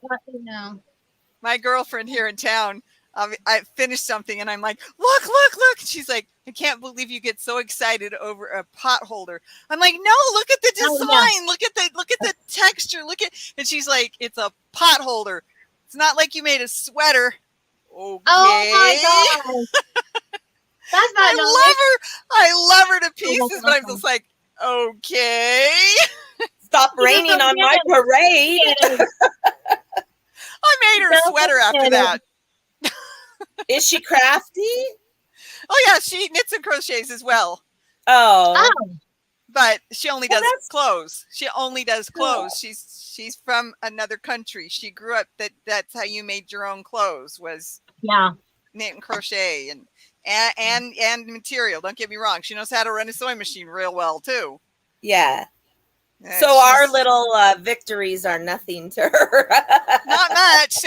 My girlfriend here in town, I finished something and I'm like, look. And she's like, I can't believe you get so excited over a pot holder. I'm like, no, look at the design. Oh, yeah. Look at the texture. And she's like, it's a pot holder. It's not like you made a sweater. Okay. Oh my God. That's not I love her to pieces, but I'm just like, okay. Stop raining on my parade. I made her a sweater after that. Is she crafty? Oh yeah, she knits and crochets as well. Oh. But she only does clothes. She only does clothes. She's from another country. She grew up that's how you made your own clothes, was knit and crochet and material. Don't get me wrong. She knows how to run a sewing machine real well too. Yeah. So our little victories are nothing to her. Not much.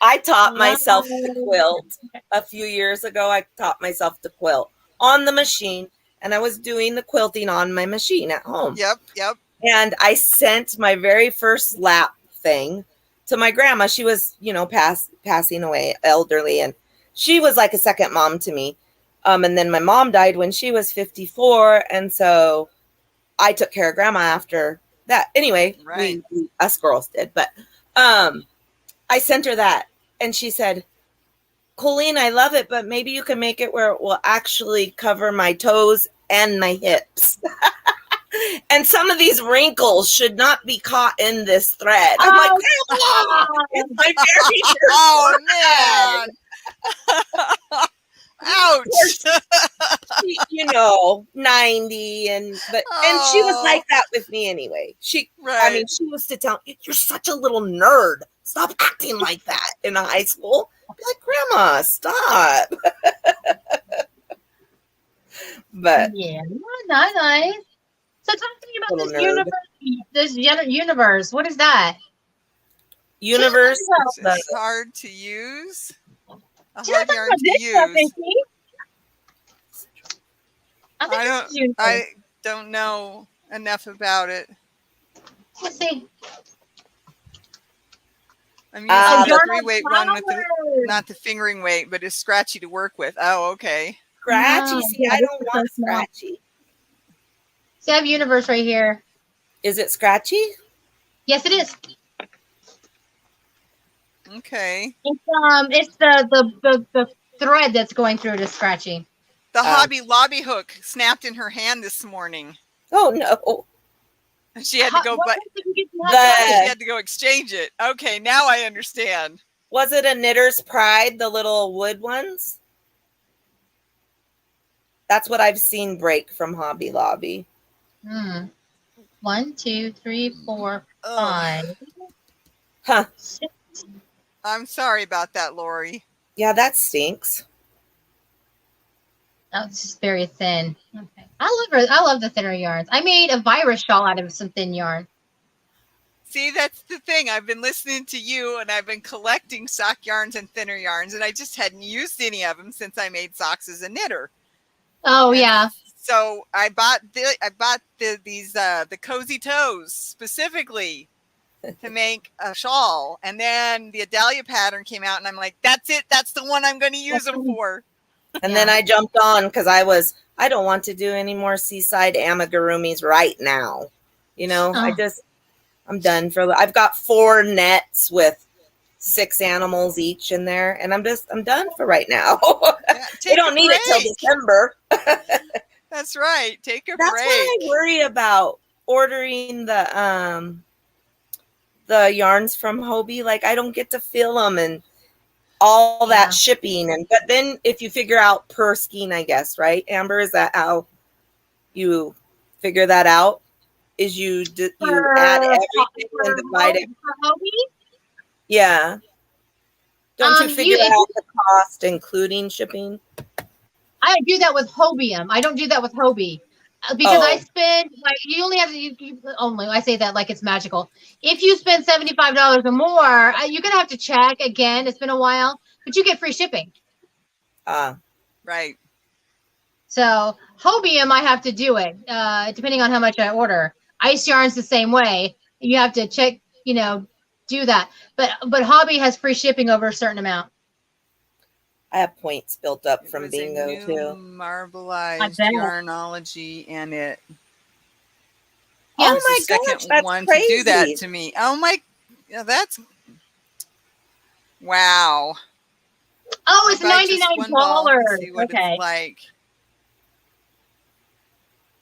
I taught myself to quilt a few years ago. I taught myself to quilt on the machine, and I was doing the quilting on my machine at home. Yep. And I sent my very first lap thing to my grandma. She was, passing away, elderly, and she was like a second mom to me. And then my mom died when she was 54, and so I took care of grandma after that. Anyway, we us girls did, but I sent her that, and she said, Colleen, I love it, but maybe you can make it where it will actually cover my toes and my hips. And some of these wrinkles should not be caught in this thread. I'm like, Grandma, it's my very first man. Ouch. 90 and she was like that with me anyway. She used to tell me, you're such a little nerd. Stop acting like that in high school. I'd be like, Grandma, stop. But yeah, nice. So talk to me about this universe. What is that? Universe. It's hard to use. A hard yarn to use. I don't know enough about it. Let's see. I'm using the 3-weight one with not the fingering weight, but it's scratchy to work with. Oh, okay. Scratchy. See, I don't want scratchy. See, I have Universe right here. Is it scratchy? Yes, it is. Okay. It's the thread that's going through it is scratchy. The Hobby Lobby hook snapped in her hand this morning. Oh no! She had to go, she had to go exchange it. Okay, now I understand. Was it a Knitter's Pride, the little wood ones? That's what I've seen break from Hobby Lobby. 1, 2, 3, 4, 5. Huh. 6. I'm sorry about that, Lori. Yeah, that stinks. Oh, it's just very thin. Okay. I love the thinner yarns. I made a virus shawl out of some thin yarn. See, that's the thing. I've been listening to you, and I've been collecting sock yarns and thinner yarns, and I just hadn't used any of them since I made socks as a knitter. Oh, yeah. So I bought these Cozy Toes specifically to make a shawl, and then the Adalia pattern came out, and I'm like, that's it. That's the one I'm going to use them for. And then I jumped on because I was I don't want to do any more seaside amigurumis right now. You know, I'm done I've got 4 nets with 6 animals each in there, and I'm done for right now. Yeah, they don't need it till December. That's right. Take a break. That's why I worry about ordering the yarns from Hobbii. Like, I don't get to feel them and all that shipping. But then if you figure out per skein, I guess, right, Amber? Is that how you figure that out? Is you add everything and divide it? Yeah. Don't you figure out the cost, including shipping? I do that with Hobium. I don't do that with Hobbii. Because I spend, like, you only have to, only, I say that like it's magical. If you spend $75 or more, you're going to have to check again. It's been a while, but you get free shipping. Right. So Hobium, I have to do it, depending on how much I order. Ice Yarn's the same way. You have to check, do that. But Hobbii has free shipping over a certain amount. I have points built up from bingo too. Marbleized Yarnology, and it. Yeah. Oh my gosh, that's one crazy. To do that to me. Oh my, that's wow. Oh, it's $99. Okay. Like.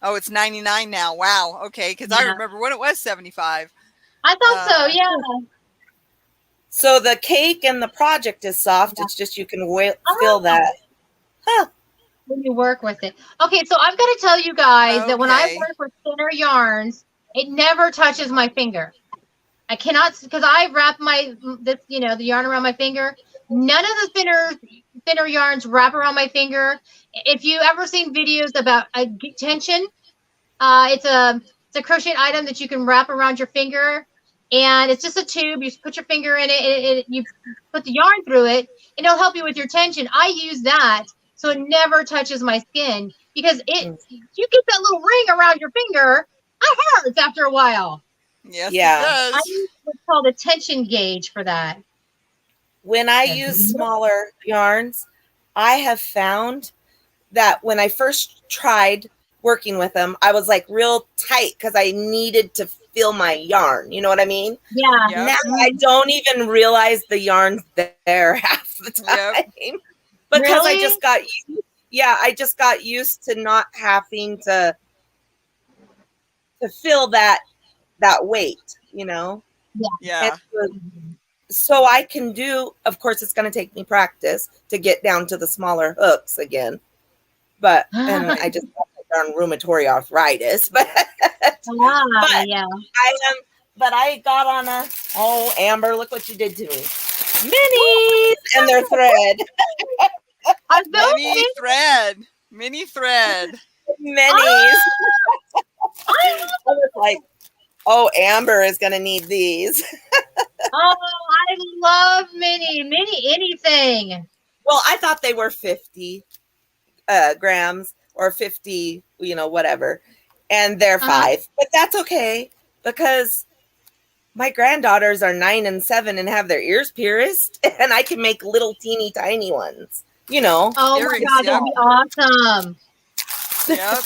Oh, it's $99 now. Wow. Okay, because I remember when it was $75. I thought so. Yeah. So the cake and the project is soft. It's just you can feel that. Huh. When you work with it. Okay, so I've got to tell you guys that when I work with thinner yarns, it never touches my finger. I cannot, because I wrap the yarn around my finger. None of the thinner yarns wrap around my finger. If you ever seen videos about tension, it's a crochet item that you can wrap around your finger. And it's just a tube. You put your finger in it. You put the yarn through it, and it'll help you with your tension. I use that so it never touches my skin because you get that little ring around your finger. It hurts after a while. Yes, it does. I use what's called a tension gauge for that. When I use smaller yarns, I have found that when I first tried working with them, I was like real tight because I needed to feel my yarn. You know what I mean? Yeah. Yep. Now I don't even realize the yarn's there half the time because I just got I just got used to not having to feel that weight, Yeah. So I can do, of course, it's going to take me practice to get down to the smaller hooks again. But and I just got darn rheumatoid arthritis. But I got on Amber, look what you did to me. Minis and their thread. Mini thread. Minis. I was like, oh, Amber is going to need these. Oh, I love mini anything. Well, I thought they were 50 grams or 50, whatever. And they're 5. But that's okay because my granddaughters are 9 and 7 and have their ears pierced. And I can make little teeny tiny ones, Oh, my God, that'd be awesome. Yep.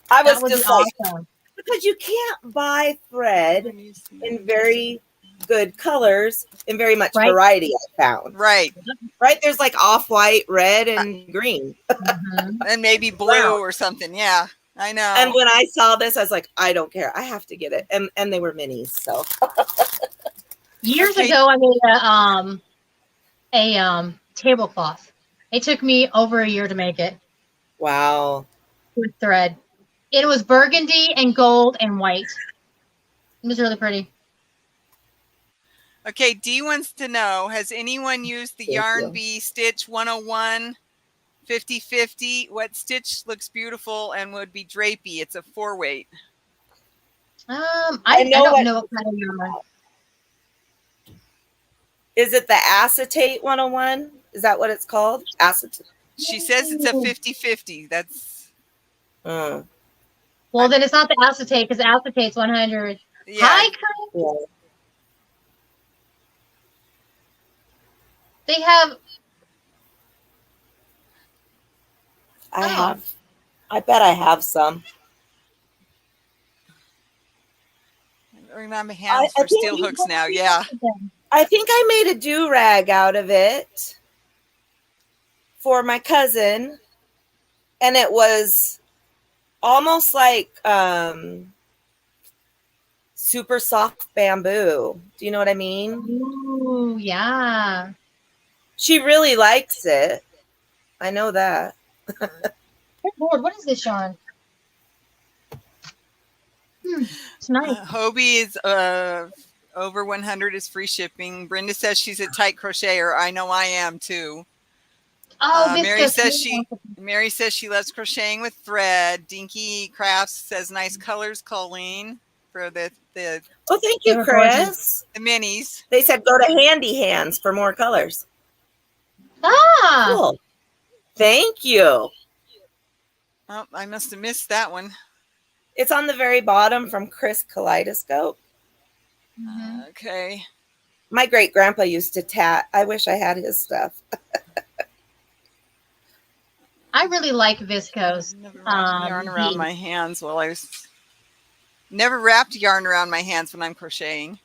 I was just awesome. Because you can't buy thread in very good colors and very much variety, I found. Right. There's like off-white, red, and green. And maybe blue or something. Yeah, I know. And when I saw this, I was like, I don't care. I have to get it. And they were minis, so. Years ago, I made a tablecloth. It took me over a year to make it. Wow. With thread. It was burgundy and gold and white. It was really pretty. Okay, Dee wants to know, has anyone used the Yarn Bee Stitch 101 50/50? What stitch looks beautiful and would be drapey? It's a 4-weight. I don't know what kind of yarn. Is it the acetate 101? Is that what it's called? Acetate. She says it's a 50/50. That's well, then it's not the acetate because acetate's 100. Yeah. Hi, Chris. Yeah. They have I bet I have some. My hands for steel hooks now. Yeah. I think I made a do-rag out of it for my cousin, and it was almost like super soft bamboo. Do you know what I mean? Ooh, yeah. She really likes it. I know that. Good Lord, what is this yarn? It's nice. Hobie is over 100 is free shipping. Brenda says she's a tight crocheter. I know I am too. Oh, Mary says she loves crocheting with thread. Dinky Crafts says nice colors, Colleen, for the oh, thank you, Chris. The minis. They said go to Handy Hands for more colors. Ah, cool. Thank you. Oh, I must have missed that one. It's on the very bottom from Chris Kaleidoscope. Mm-hmm. Okay. My great grandpa used to tat. I wish I had his stuff. I really like viscose. Never wrapped yarn around my hands while I was. Never wrapped yarn around my hands when I'm crocheting.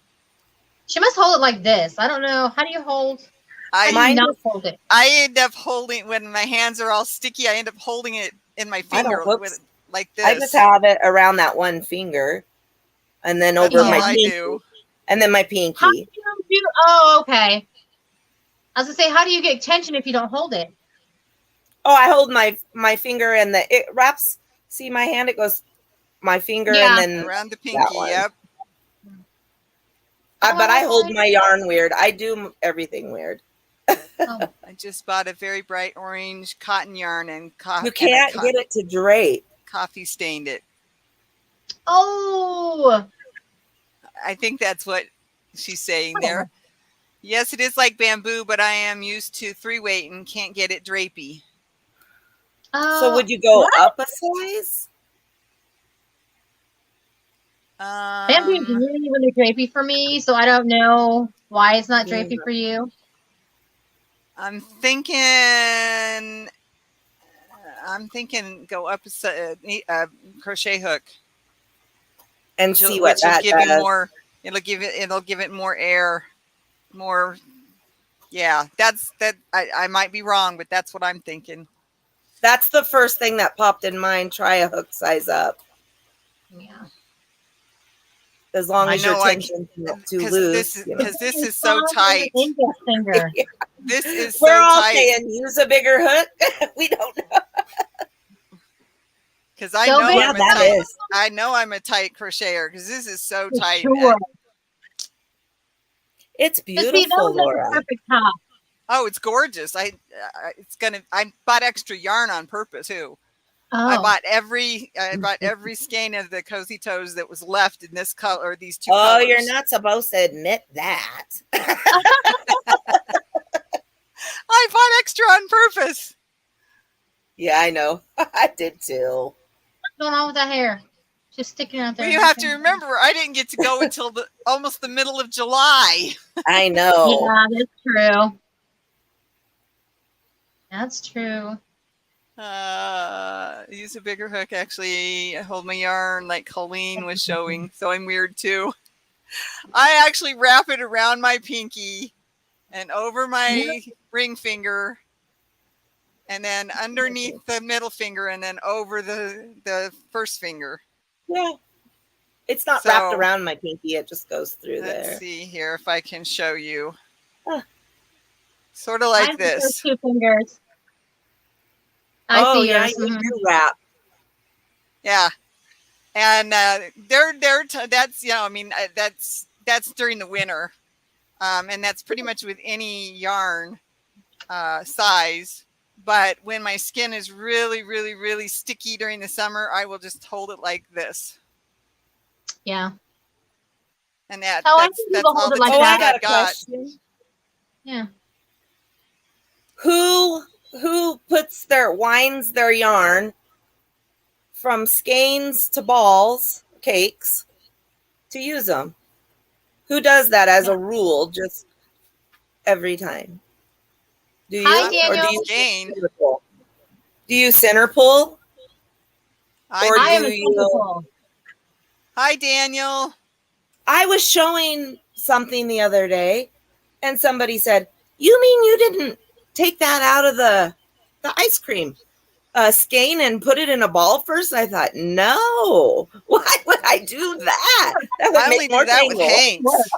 She must hold it like this. I don't know. How do you hold? I not hold it. I end up holding when my hands are all sticky. I end up holding it in my finger with like this. I just have it around that one finger, and then over my pinky, and then my pinky. How do you do? Oh, okay. I was gonna say, how do you get tension if you don't hold it? Oh, I hold my finger, and it wraps. See my hand? It goes my finger, and then around the pinky. Yep. But I hold my yarn weird. I do everything weird. I just bought a very bright orange cotton yarn and coffee. You can't get it to drape. Coffee stained it. Oh, I think that's what she's saying there. Yes, it is like bamboo, but I am used to 3-weight and can't get it drapey. So would you go up a size? Bamboo is really, really drapey for me, so I don't know why it's not drapey for you. I'm thinking go up a crochet hook and see what that does. It'll give it more air, more. Yeah, I might be wrong, but that's what I'm thinking. That's the first thing that popped in mind. Try a hook size up. Yeah. As long as your tension's not too loose. Because this is so tight. This is so tight. We're all saying use a bigger hook. We don't know. Because I know I'm a tight crocheter because this is so tight. Sure. It's beautiful, Laura. Perfect top. Oh, it's gorgeous. I bought extra yarn on purpose too. Oh. I bought every skein of the Cozy Toes that was left in this color, or these two colors. Oh, you're not supposed to admit that. I bought extra on purpose. Yeah, I know. I did too. What's going on with that hair? Just sticking out there. Well, you have to remember, I didn't get to go until almost the middle of July. I know. Yeah, that's true. That's true. Use a bigger hook. Actually, I hold my yarn like Colleen was showing, so I'm weird too. I actually wrap it around my pinky and over my ring finger, and then underneath the middle finger, and then over the first finger. Yeah, it's not wrapped around my pinky; it just goes through there. Let's see here if I can show you. Sort of like this. 2 fingers. I see yours. You do wrap. Yeah, and that's that's during the winter, and that's pretty much with any yarn size. But when my skin is really, really, really sticky during the summer, I will just hold it like this. Yeah. And that's all the time I got a question. Yeah. Who winds their yarn from skeins to balls, cakes, to use them? Who does that as a rule, just every time? Do you? Hi, Daniel. Or do Do you center pull? I am a center pull. Hi, Daniel. I was showing something the other day, and somebody said, "You mean you didn't take that out of the ice cream skein and put it in a ball first?" I thought, no. Why would I do that? That would I only make do more that with tangle. Hanks.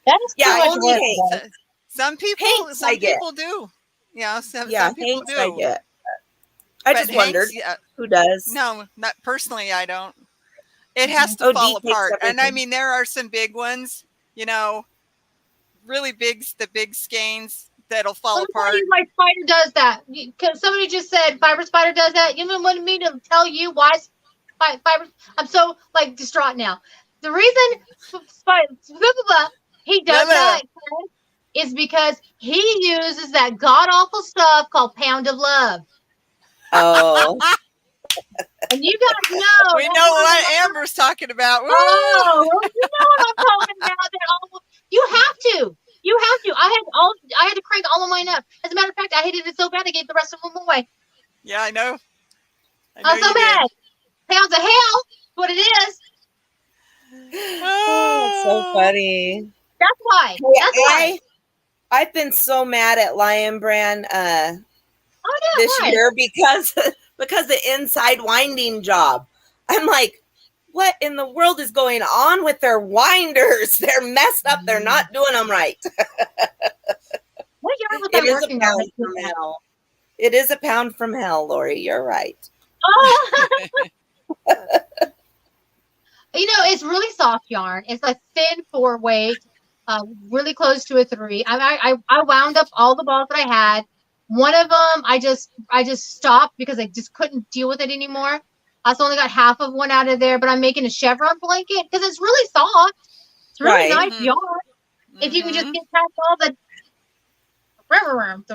That's Yeah, too much only work. Hanks. Some people, Hanks some I get. people do. Yeah, some people Hanks do. I get. I But just wondered who does. No, not personally. I don't. It has to fall apart, and I mean there are some big ones. You know, really big, the big skeins that'll fall apart. My spider does that. Somebody just said Fiber Spider does that. You want me to tell you why Fiber? I'm so like distraught now. The reason he does that is because he uses that god awful stuff called Pound of Love. Oh. And you guys know. We know what Amber's talking about. Woo! Oh, you know what I'm talking about. You have to. You have to. I had to crank all of mine up. As a matter of fact, I hated it so bad I gave the rest of them away. Yeah, I know. I'm so mad. Pounds of hell. What it is. Oh, so funny. That's why. That's why. I've been so mad at Lion Brand this year because the inside winding job. I'm like, what in the world is going on with their winders? They're messed up. They're not doing them right. What yarn was It I is working a pound on? from hell. It is a pound from hell, Lori. You're right. Oh. It's really soft yarn. It's a thin 4-weight, really close to a 3. I wound up all the balls that I had. One of them, I just stopped because I just couldn't deal with it anymore. I only got half of one out of there, but I'm making a chevron blanket because it's really soft. It's really nice yarn. If you can just get past all the in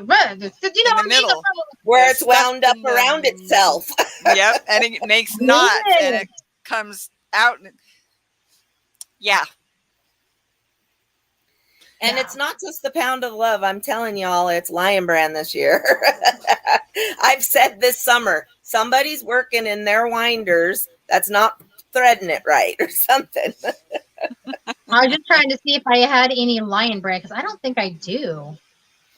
the middle, where it's wound up around itself. Yep, and it makes knots, and it comes out. Yeah. And it's not just the Pound of Love. I'm telling y'all, it's Lion Brand this year. I've said this summer, somebody's working in their winders that's not threading it right or something. I was just trying to see if I had any Lion Brand because I don't think I do.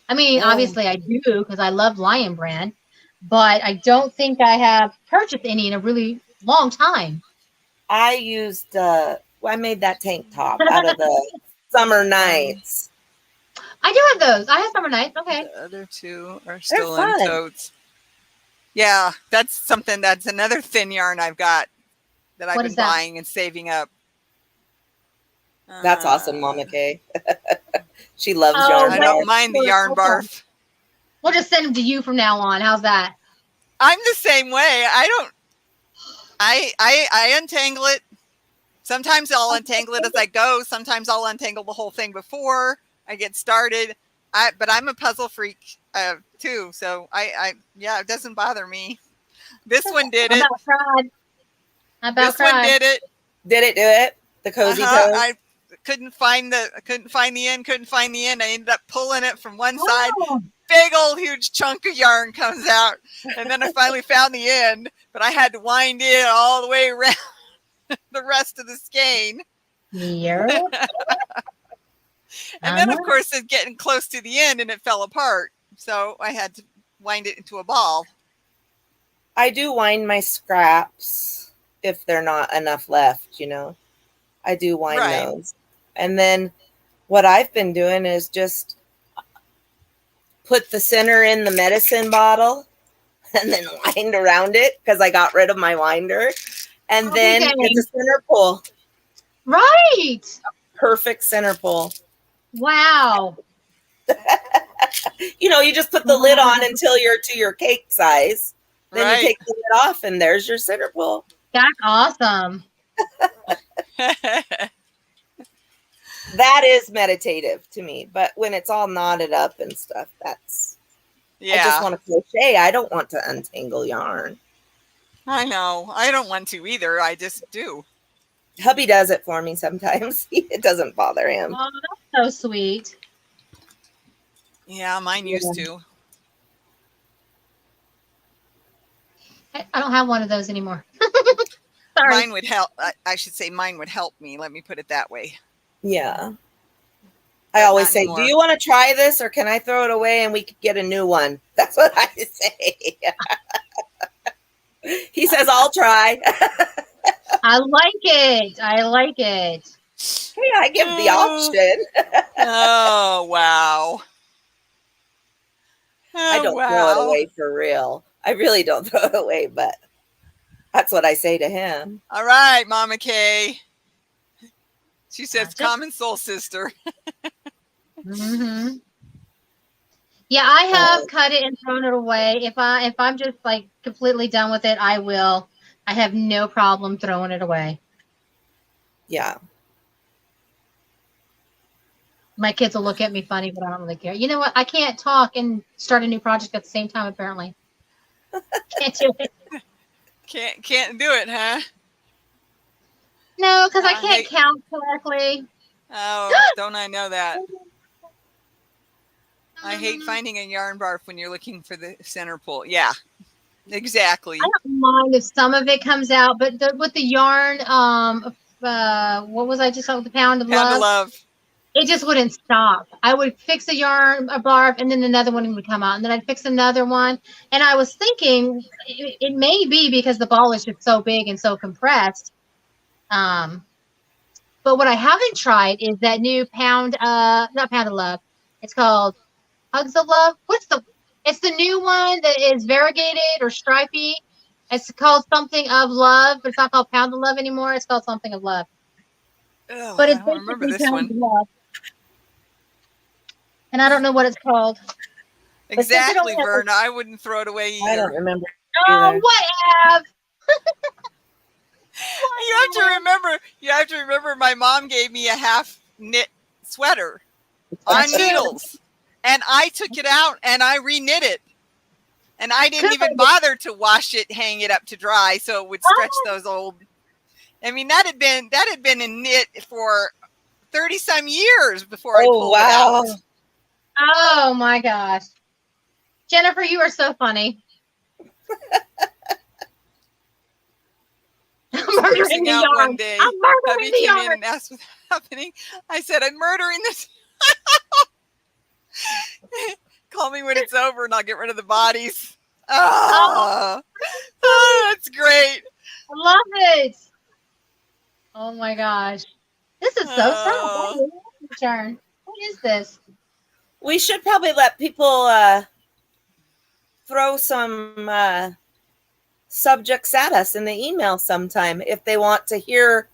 I mean, obviously I do because I love Lion Brand, but I don't think I have purchased any in a really long time. I used, I made that tank top out of the Summer Nights. I do have those. I have Summer Nights. Okay. The other two are still in totes. Yeah, that's another thin yarn I've got that I've been buying and saving up. That's awesome, Mama Kay. She loves yarn. I don't mind the yarn barf. We'll just send them to you from now on. How's that? I'm the same way. I untangle it. Sometimes I'll untangle it as I go. Sometimes I'll untangle the whole thing before I get started. But I'm a puzzle freak too. So it doesn't bother me. This one did it. This one did it. Did it do it? The cozy toes? I couldn't find the end. I ended up pulling it from one side. Big old huge chunk of yarn comes out. And then I finally found the end, but I had to wind it all the way around the rest of the skein. Yeah. And then of course it's getting close to the end and it fell apart. So I had to wind it into a ball. I do wind my scraps if they're not enough left, I do wind those. And then what I've been doing is just put the center in the medicine bottle and then wind around it because I got rid of my winder. And then it's a center pull. Right. Perfect center pull. Wow. You just put the lid on until you're to your cake size. Then you take the lid off and there's your center pull. That's awesome. That is meditative to me. But when it's all knotted up and stuff, I just want to crochet. I don't want to untangle yarn. I know. I don't want to either. I just do. Hubby does it for me sometimes. It doesn't bother him. Oh, that's so sweet. Yeah, mine used to. I don't have one of those anymore. Sorry. Mine would help. I should say mine would help me. Let me put it that way. Yeah. I always say, anymore. do you want to try this or can I throw it away and we could get a new one? That's what I say. He says, I'll try. I like it. I like it. Hey, I give the option. Oh, wow. I don't throw it away for real. I really don't throw it away, but that's what I say to him. All right, Mama Kay. She says, common soul sister. Mm-hmm. Yeah, I have cut it and thrown it away. If I'm just like completely done with it, I will. I have no problem throwing it away. Yeah. My kids will look at me funny, but I don't really care. You know what? I can't talk and start a new project at the same time, apparently. Can't do it. Can't do it, huh? No, because I can't count correctly. Oh, don't I know that? I hate finding a yarn barf when you're looking for the center pull. Yeah, exactly. I don't mind if some of it comes out, but with the yarn, what was I just talking about? The Pound of Love? It just wouldn't stop. I would fix a yarn, a barf, and then another one would come out, and then I'd fix another one. And I was thinking it may be because the ball is just so big and so compressed. But what I haven't tried is that new not Pound of Love. It's called Hugs of Love. It's the new one that is variegated or stripy. It's called something of love, but it's not called Pound of Love anymore. It's called something of love. Oh, but it's I don't remember this Pound one. of Love. And I don't know what it's called. Exactly, Verna. I wouldn't throw it away either. I don't remember. Oh, what, You have to remember my mom gave me a half knit sweater on needles. And I took it out and I reknit it. And I didn't even bother to wash it, hang it up to dry so it would stretch those old. I mean, that had been in knit for 30 some years before I pulled it out. Oh my gosh. Jennifer, you are so funny. I'm murdering the yarn. One day, I'm murdering the yarn. Came in and asked what's happening. I said, I'm murdering this. Call me when it's over and I'll get rid of the bodies. Oh, that's great. I love it. Oh my gosh. This is so sad. What is this? We should probably let people throw some subjects at us in the email sometime if they want to hear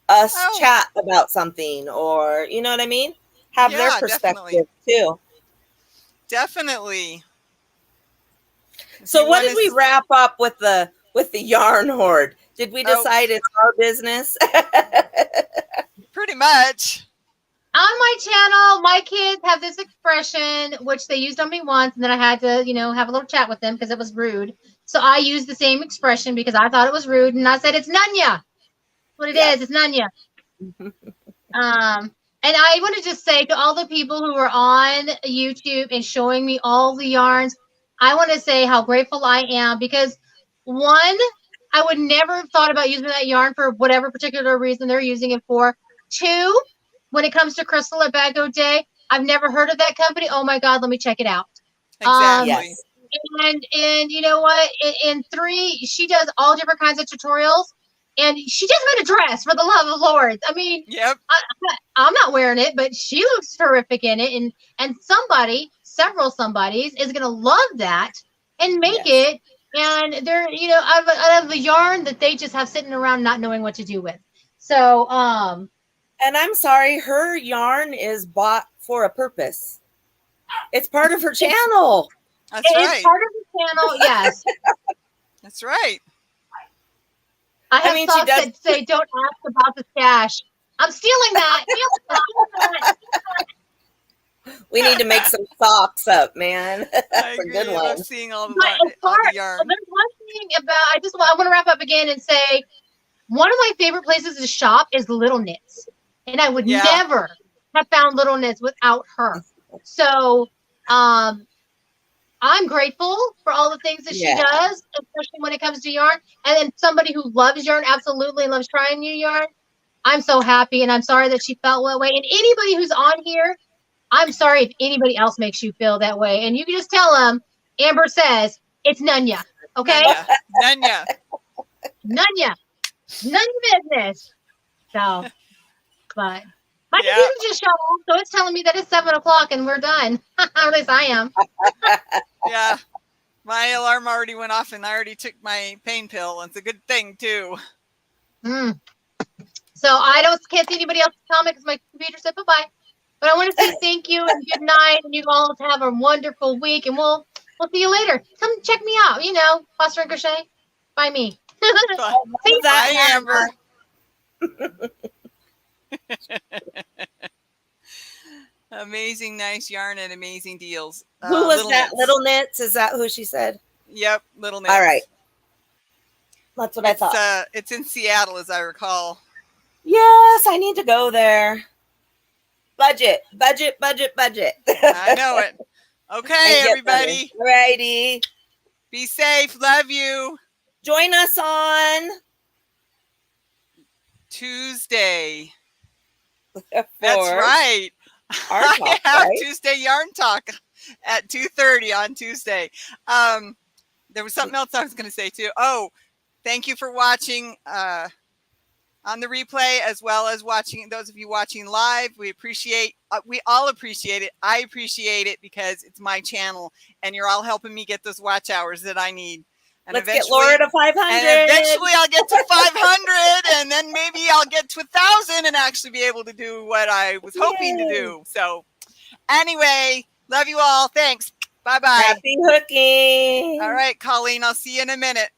us chat about something, or you know what I mean? Have their perspective too. Definitely. So what did we wrap up with the yarn hoard? Did we decide it's our business? Pretty much. On my channel, my kids have this expression, which they used on me once, and then I had to, have a little chat with them because it was rude. So I used the same expression because I thought it was rude, and I said, it's Nunya. What it is, it's Nunya. And I want to just say to all the people who are on YouTube and showing me all the yarns, I want to say how grateful I am because, one, I would never have thought about using that yarn for whatever particular reason they're using it for. Two, when it comes to Crystal at Bag O' Day, I've never heard of that company. Oh my God, let me check it out. Exactly. And you know what? And three, she does all different kinds of tutorials. And she just made a dress, for the love of Lord. I mean, yep. I'm not wearing it, but she looks terrific in it. And several somebodies is going to love that and make it. And they're, out of the yarn that they just have sitting around not knowing what to do with. So, and I'm sorry, her yarn is bought for a purpose. It's part of her channel. That's right. It's part of the channel, yes. That's right. I have thoughts that say, don't ask about the stash. I'm stealing that. We need to make some socks up, man. That's a good one. I'm seeing all the yarn. There's one thing about, I want to wrap up again and say, one of my favorite places to shop is Little Knits. And I would never have found Little Knits without her. So, I'm grateful for all the things that she does, especially when it comes to yarn. And then somebody who loves yarn, absolutely loves trying new yarn. I'm so happy, and I'm sorry that she felt that way. And anybody who's on here, I'm sorry if anybody else makes you feel that way. And you can just tell them, Amber says, it's Nunya. Okay? Nunya. Nunya. None of business. So, but my computer just shut off, so it's telling me that it's 7 o'clock and we're done. At least I am. Yeah. My alarm already went off and I already took my pain pill. It's a good thing too. So I can't see anybody else's comment because my computer said bye-bye. But I want to say thank you and good night, and you all have a wonderful week, and we'll see you later. Come check me out, Foster and Crochet by me. Bye, Amber. Amazing, nice yarn and amazing deals. Who was that? Knits. Little Knits? Is that who she said? Yep, Little Knits. All right. That's what I thought. It's in Seattle, as I recall. Yes, I need to go there. Budget. I know it. Okay, everybody. Righty. Be safe. Love you. Join us on Tuesday. That's right. I have Tuesday Yarn Talk at 2:30 on Tuesday. There was something else I was going to say too. Oh, thank you for watching on the replay, as well as watching those of you watching live. We all appreciate it. I appreciate it because it's my channel and you're all helping me get those watch hours that I need. And let's get Laura to 500. And eventually I'll get to 500 and then maybe I'll get to 1,000 and actually be able to do what I was hoping to do. So anyway, love you all. Thanks. Bye-bye. Happy hooking. All right, Colleen, I'll see you in a minute.